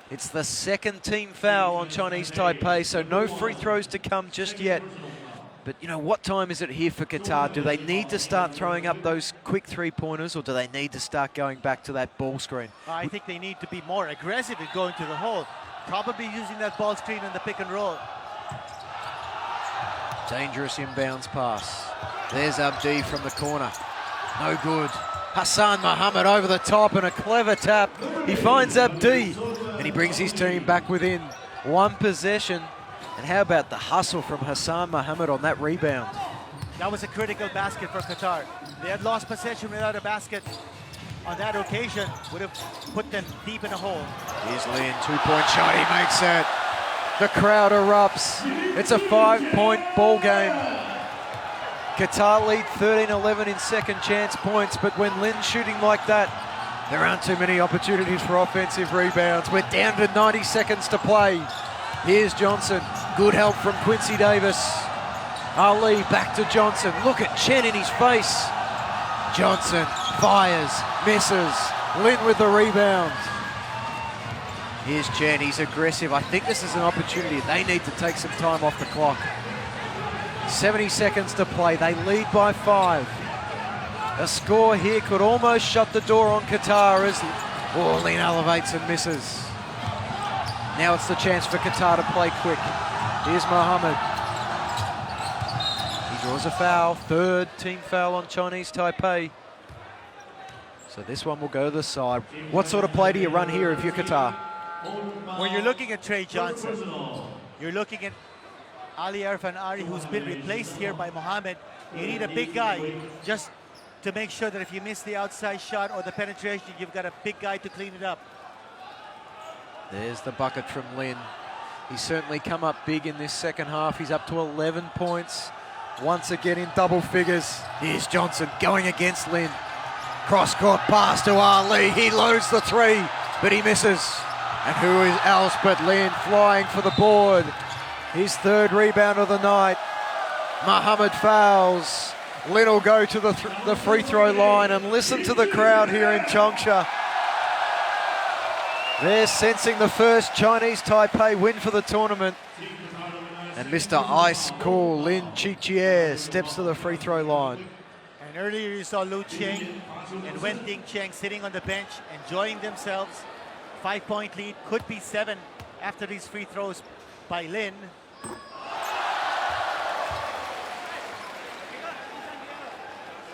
It's the second team foul on Chinese Taipei, so no free throws to come just yet. But, you know, what time is it here for Qatar? Do they need to start throwing up those quick 3-pointers, or do they need to start going back to that ball screen? I think they need to be more aggressive in going to the hole. Probably using that ball screen in the pick and roll. Dangerous inbounds pass. There's Abdi from the corner. No good. Hassan Mohammed over the top and a clever tap. He finds Abdi and he brings his team back within 1 possession. And how about the hustle from Hassan Mohammed on that rebound? That was a critical basket for Qatar. They had lost possession without a basket on that occasion. Would have put them deep in a hole. Here's Lin, 2-point shot, he makes it. The crowd erupts. It's a 5-point ball game. Qatar lead 13-11 in second chance points, but when Lin's shooting like that, there aren't too many opportunities for offensive rebounds. We're down to 90 seconds to play. Here's Johnson, good help from Quincy Davis. Ali back to Johnson, look at Chen in his face. Johnson fires, misses, Lin with the rebound. Here's Chen, he's aggressive. I think this is an opportunity. They need to take some time off the clock. 70 seconds to play, they lead by 5. A score here could almost shut the door on Qatar as Lin elevates and misses. Now it's the chance for Qatar to play quick. Here's Mohammed. He draws a foul, 3rd team foul on Chinese Taipei. So this one will go to the side. What sort of play do you run here if you're Qatar? When you're looking at Trey Johnson, you're looking at Ali Arfan Ari, who's been replaced here by Mohammed. You need a big guy just to make sure that if you miss the outside shot or the penetration, you've got a big guy to clean it up. There's the bucket from Lin. He's certainly come up big in this second half. He's up to 11 points. Once again in double figures. Here's Johnson going against Lin. Cross-court pass to Ali. He loads the 3, but he misses. And who is else but Lin flying for the board. His 3rd rebound of the night. Mohammed fouls. Lin will go to the free throw line, and listen to the crowd here in Changsha. They're sensing the first Chinese Taipei win for the tournament. And Mr. Ice Cool Lin Chichie steps to the free throw line. And earlier you saw Lu Cheng and Wen Ding Cheng sitting on the bench, enjoying themselves. 5-point lead, could be 7 after these free throws by Lin.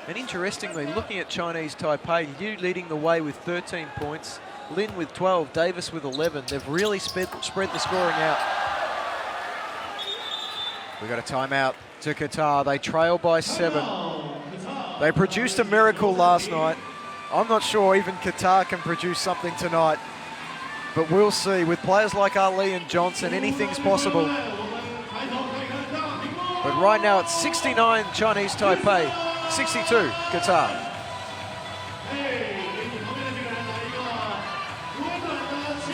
And interestingly, looking at Chinese Taipei, you leading the way with 13 points, Lin with 12, Davis with 11. They've really spread the scoring out. We got a timeout to Qatar. They trail by 7. They produced a miracle last night. I'm not sure even Qatar can produce something tonight. But we'll see. With players like Ali and Johnson, anything's possible. But right now it's 69 Chinese Taipei, 62 Qatar.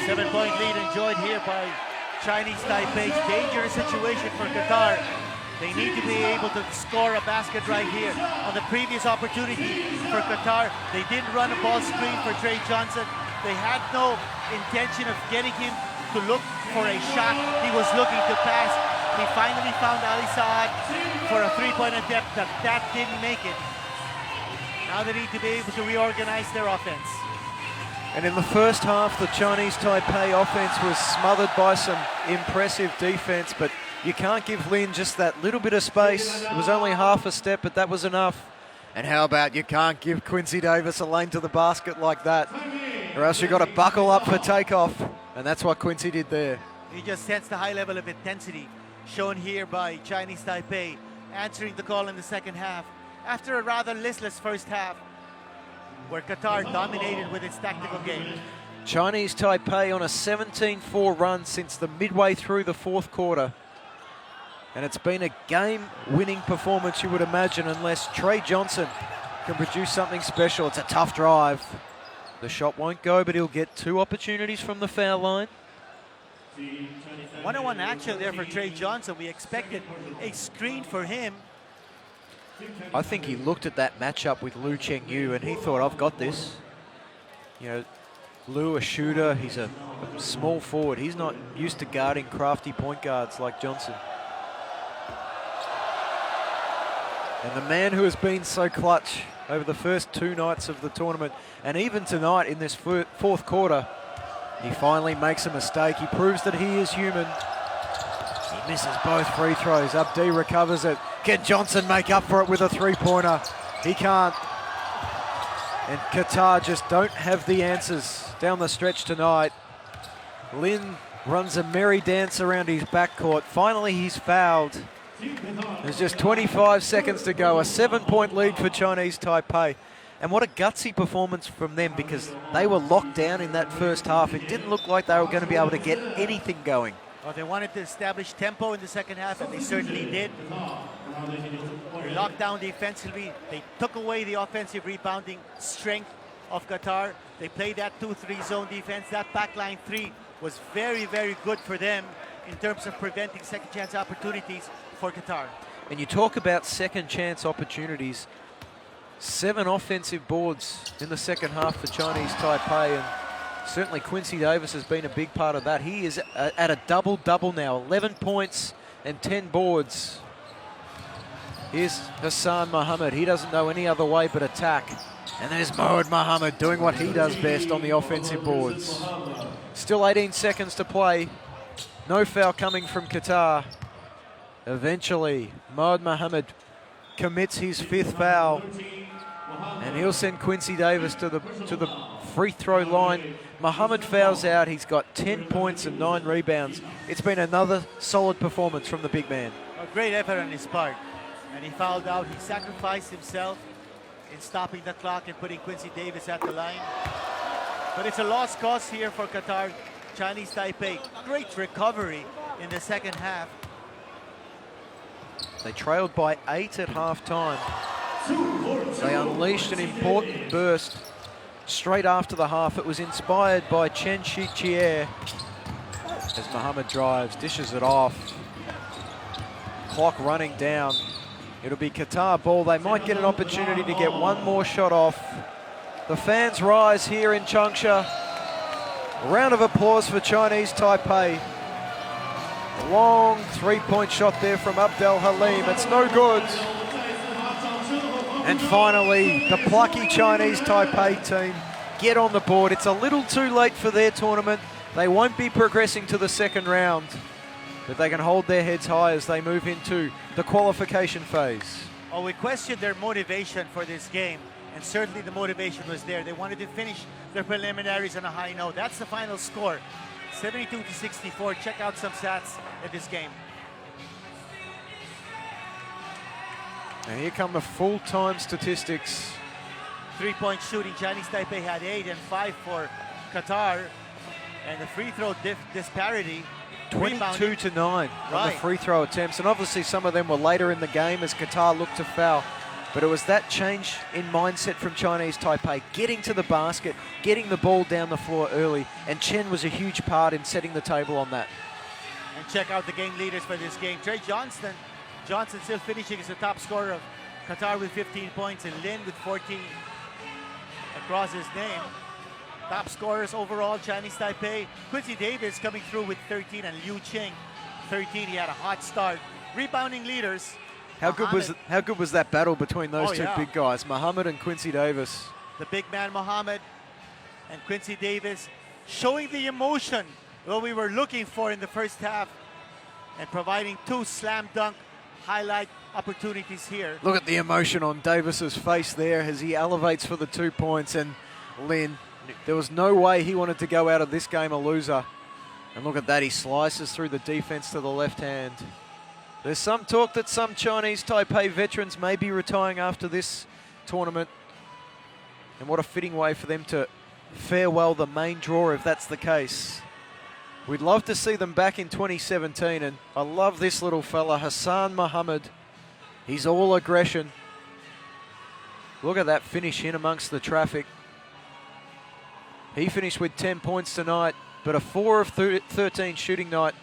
7-point lead enjoyed here by Chinese Taipei. Dangerous situation for Qatar. They need to be able to score a basket right here. On the previous opportunity for Qatar, they didn't run a ball screen for Trey Johnson. They had no intention of getting him to look for a shot. He was looking to pass. He finally found Ali Saad for a three-point attempt, but that didn't make it. Now they need to be able to reorganize their offense. And in the first half, the Chinese Taipei offense was smothered by some impressive defense, but you can't give Lin just that little bit of space. It was only half a step, but that was enough. And how about you can't give Quincy Davis a lane to the basket like that, or else you've got to buckle up for takeoff. And that's what Quincy did there. You just sense the high level of intensity shown here by Chinese Taipei, answering the call in the second half after a rather listless first half, where Qatar dominated with its tactical game. Chinese Taipei on a 17-4 run since the midway through the fourth quarter. And it's been a game-winning performance, you would imagine, unless Trey Johnson can produce something special. It's a tough drive. The shot won't go, but he'll get 2 opportunities from the foul line. One-on-one action there for Trey Johnson. We expected a screen for him. I think he looked at that matchup with Liu Chengyu and he thought, I've got this. You know, Liu, a shooter, he's a small forward. He's not used to guarding crafty point guards like Johnson. And the man who has been so clutch over the first 2 nights of the tournament, and even tonight in this fourth quarter, he finally makes a mistake. He proves that he is human. He misses both free throws. Abdi recovers it. Can Johnson make up for it with a three-pointer? He can't. And Qatar just don't have the answers down the stretch tonight. Lin runs a merry dance around his backcourt. Finally, he's fouled. There's just 25 seconds to go. A 7-point lead for Chinese Taipei. And what a gutsy performance from them, because they were locked down in that first half. It didn't look like they were going to be able to get anything going. Well, they wanted to establish tempo in the second half, and they certainly did. They locked down defensively. They took away the offensive rebounding strength of Qatar. They played that 2-3 zone defense. That backline 3 was very, very good for them in terms of preventing second chance opportunities for Qatar. And you talk about second chance opportunities. 7 offensive boards in the second half for Chinese Taipei, and certainly Quincy Davis has been a big part of that. He is at a double-double now, 11 points and 10 boards. Here's Hassan Mohammed. He doesn't know any other way but attack. And there's Mohammed Mohammed doing what he does best on the offensive boards. Still 18 seconds to play. No foul coming from Qatar. Eventually, Mohammed Mohammed commits his 5th foul, and he'll send Quincy Davis to the free throw line. Mohammed fouls out. He's got 10 points and 9 rebounds. It's been another solid performance from the big man. A great effort on his part, and he fouled out. He sacrificed himself in stopping the clock and putting Quincy Davis at the line. But it's a lost cause here for Qatar. Chinese Taipei, great recovery in the second half. They trailed by 8 at halftime. They unleashed an important burst straight after the half. It was inspired by Chen Shichier as Mohammed drives, dishes it off. Clock running down. It'll be Qatar ball. They might get an opportunity to get one more shot off. The fans rise here in Changsha. A round of applause for Chinese Taipei. A long 3-point shot there from Abdel Halim. It's no good. And finally, the plucky Chinese Taipei team get on the board. It's a little too late for their tournament. They won't be progressing to the second round, but they can hold their heads high as they move into the qualification phase. Oh, we questioned their motivation for this game, and certainly the motivation was there. They wanted to finish their preliminaries on a high note. That's the final score, 72-64. Check out some stats at this game. And here come the full-time statistics. 3-point shooting, Chinese Taipei had 8 and 5 for Qatar. And the free throw disparity, 22 to 9 on the Right. free throw attempts, and obviously some of them were later in the game as Qatar looked to foul. But it was that change in mindset from Chinese Taipei, getting to the basket, getting the ball down the floor early, and Chen was a huge part in setting the table on that. And check out the game leaders for this game. Trey Johnson still finishing as the top scorer of Qatar with 15 points, and Lin with 14 across his name. Top scorers overall, Chinese Taipei. Quincy Davis coming through with 13, and Liu Qing 13. He had a hot start. Rebounding leaders. How good was that battle between those two big guys, Muhammad and Quincy Davis? The big man Muhammad and Quincy Davis showing the emotion that we were looking for in the first half, and providing 2 slam dunk highlight opportunities here. Look at the emotion on Davis's face there as he elevates for the 2 points, and Lin, there was no way he wanted to go out of this game a loser. And look at that, he slices through the defense to the left hand. There's some talk that some Chinese Taipei veterans may be retiring after this tournament. And what a fitting way for them to farewell the main draw if that's the case. We'd love to see them back in 2017, and I love this little fella, Hassan Muhammad. He's all aggression. Look at that finish in amongst the traffic. He finished with 10 points tonight, but a 4 of 13 shooting night.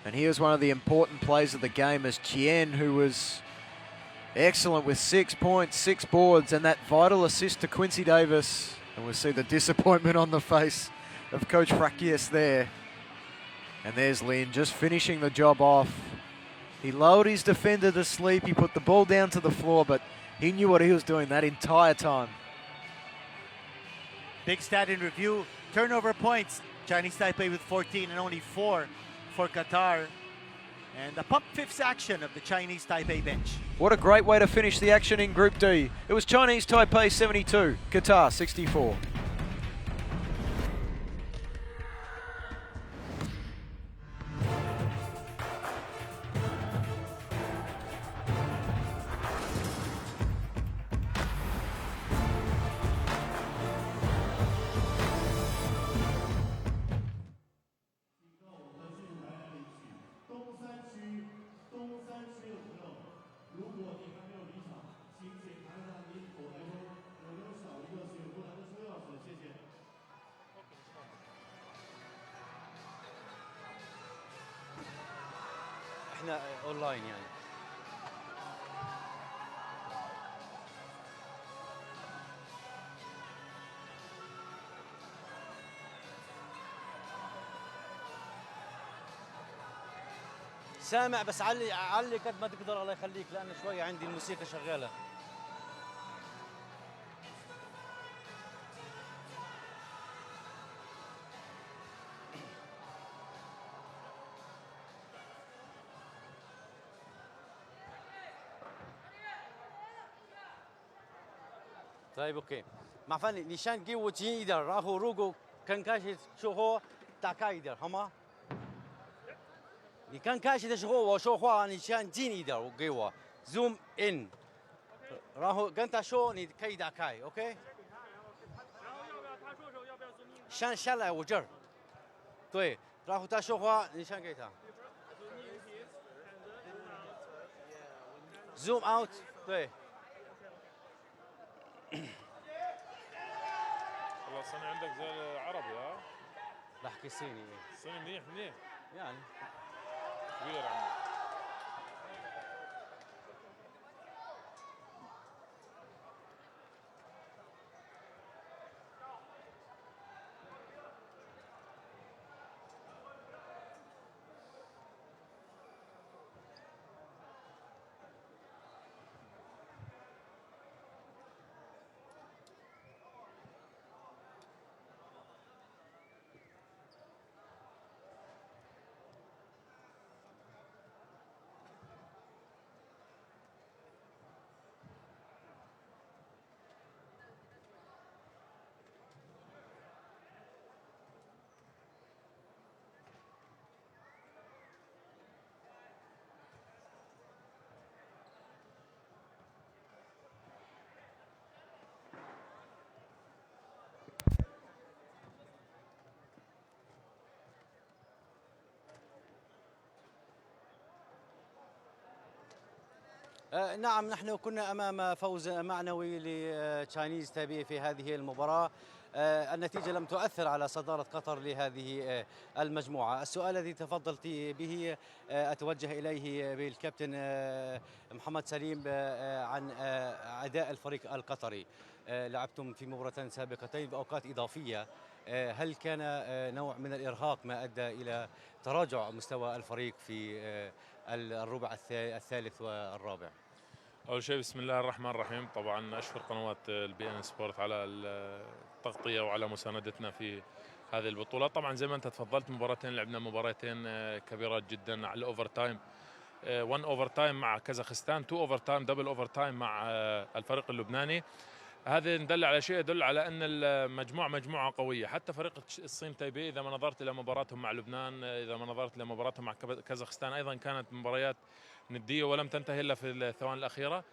And here's one of the important plays of the game as Chien, who was excellent with 6 points, 6 boards, and that vital assist to Quincy Davis. And we'll see the disappointment on the face of Coach Frakias there. And there's Lin just finishing the job off. He lulled his defender to sleep. He put the ball down to the floor, but he knew what he was doing that entire time. Big stat in review. Turnover points. Chinese Taipei with 14 and only 4 for Qatar. And the pump fifth action of the Chinese Taipei bench. What a great way to finish the action in Group D. It was Chinese Taipei 72, Qatar 64. احنا اونلاين يعني. سامع بس علي قد ما تقدر الله يخليك لأن شوية عندي الموسيقى شغالة. طيب اوكي.麻烦你先给我近一点，然后如果刚开始说话打开一点，好吗？你刚开始的时候我说话，你先近一点，我给我 zoom in， 然后跟他说你可以打开 ，OK？ 先下来我这儿，对，然后他说话，你先给他 zoom out， 对。 والله الصيني عندك زي العربي ها؟ بحكي صيني. الصيني منيح منيح يعني كبير عندك. نعم، نحن كنا أمام فوز معنوي لتشاينيز تايبي في هذه المباراة. النتيجة لم تؤثر على صدارة قطر لهذه المجموعة. السؤال الذي تفضلت به أتوجه إليه بالكابتن محمد سليم عن أداء الفريق القطري. لعبتم في مباراتين سابقتين بأوقات إضافية، هل كان نوع من الإرهاق ما أدى إلى تراجع مستوى الفريق في الربع الثالث والرابع؟ اول شيء بسم الله الرحمن الرحيم. طبعا اشكر قنوات البي ان سبورت على التغطيه وعلى مساندتنا في هذه البطوله. طبعا زي ما انت تفضلت، مباراتين لعبنا مباراتين كبيرات جدا على الاوفر تايم. 1 اوفر تايم مع كازاخستان، 2 اوفر تايم دبل اوفر تايم مع الفريق اللبناني. هذا ندل على شيء، يدل على ان المجموعه مجموعه قويه. حتى فريق الصين تايبي اذا ما نظرت الى مباراتهم مع لبنان، اذا ما نظرت الى مباراتهم مع كازاخستان، ايضا كانت مباريات نديه ولم تنتهي الا في الثواني الاخيره.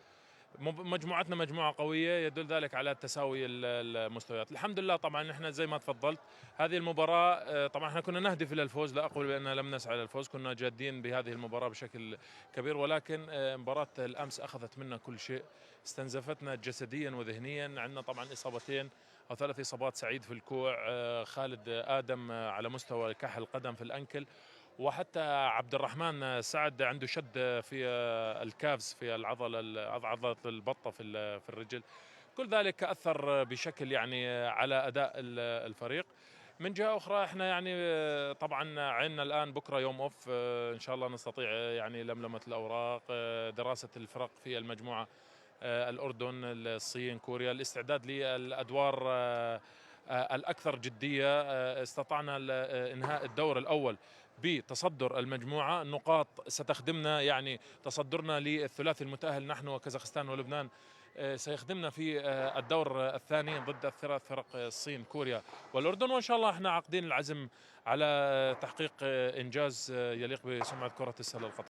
مجموعتنا مجموعه قويه، يدل ذلك على تساوي المستويات. الحمد لله. طبعا احنا زي ما تفضلت هذه المباراه، طبعا احنا كنا نهدف الى الفوز، لا اقول باننا لم نسعى الى الفوز، كنا جادين بهذه المباراه بشكل كبير، ولكن مباراه الامس اخذت منا كل شيء، استنزفتنا جسديا وذهنيا. عندنا طبعا اصابتين او 3 اصابات: سعيد في الكوع، خالد ادم على مستوى كحل قدم في الانكل، وحتى عبد الرحمن سعد عنده شد في الكافز، في عضلة البطة في الرجل. كل ذلك أثر بشكل يعني على أداء الفريق. من جهة أخرى احنا يعني طبعا عندنا الآن بكرة يوم أوف، إن شاء الله نستطيع يعني لملمة الأوراق، دراسة الفرق في المجموعة، الأردن، الصين، كوريا، الاستعداد للأدوار الأكثر جدية. استطعنا إنهاء الدور الأول بتصدر المجموعة، النقاط ستخدمنا، يعني تصدرنا للثلاثي المتأهل نحن وكازاخستان ولبنان سيخدمنا في الدور الثاني ضد الثلاث فرق الصين، كوريا، والأردن. وإن شاء الله احنا عاقدين العزم على تحقيق إنجاز يليق بسمعة كرة السلة القطرية.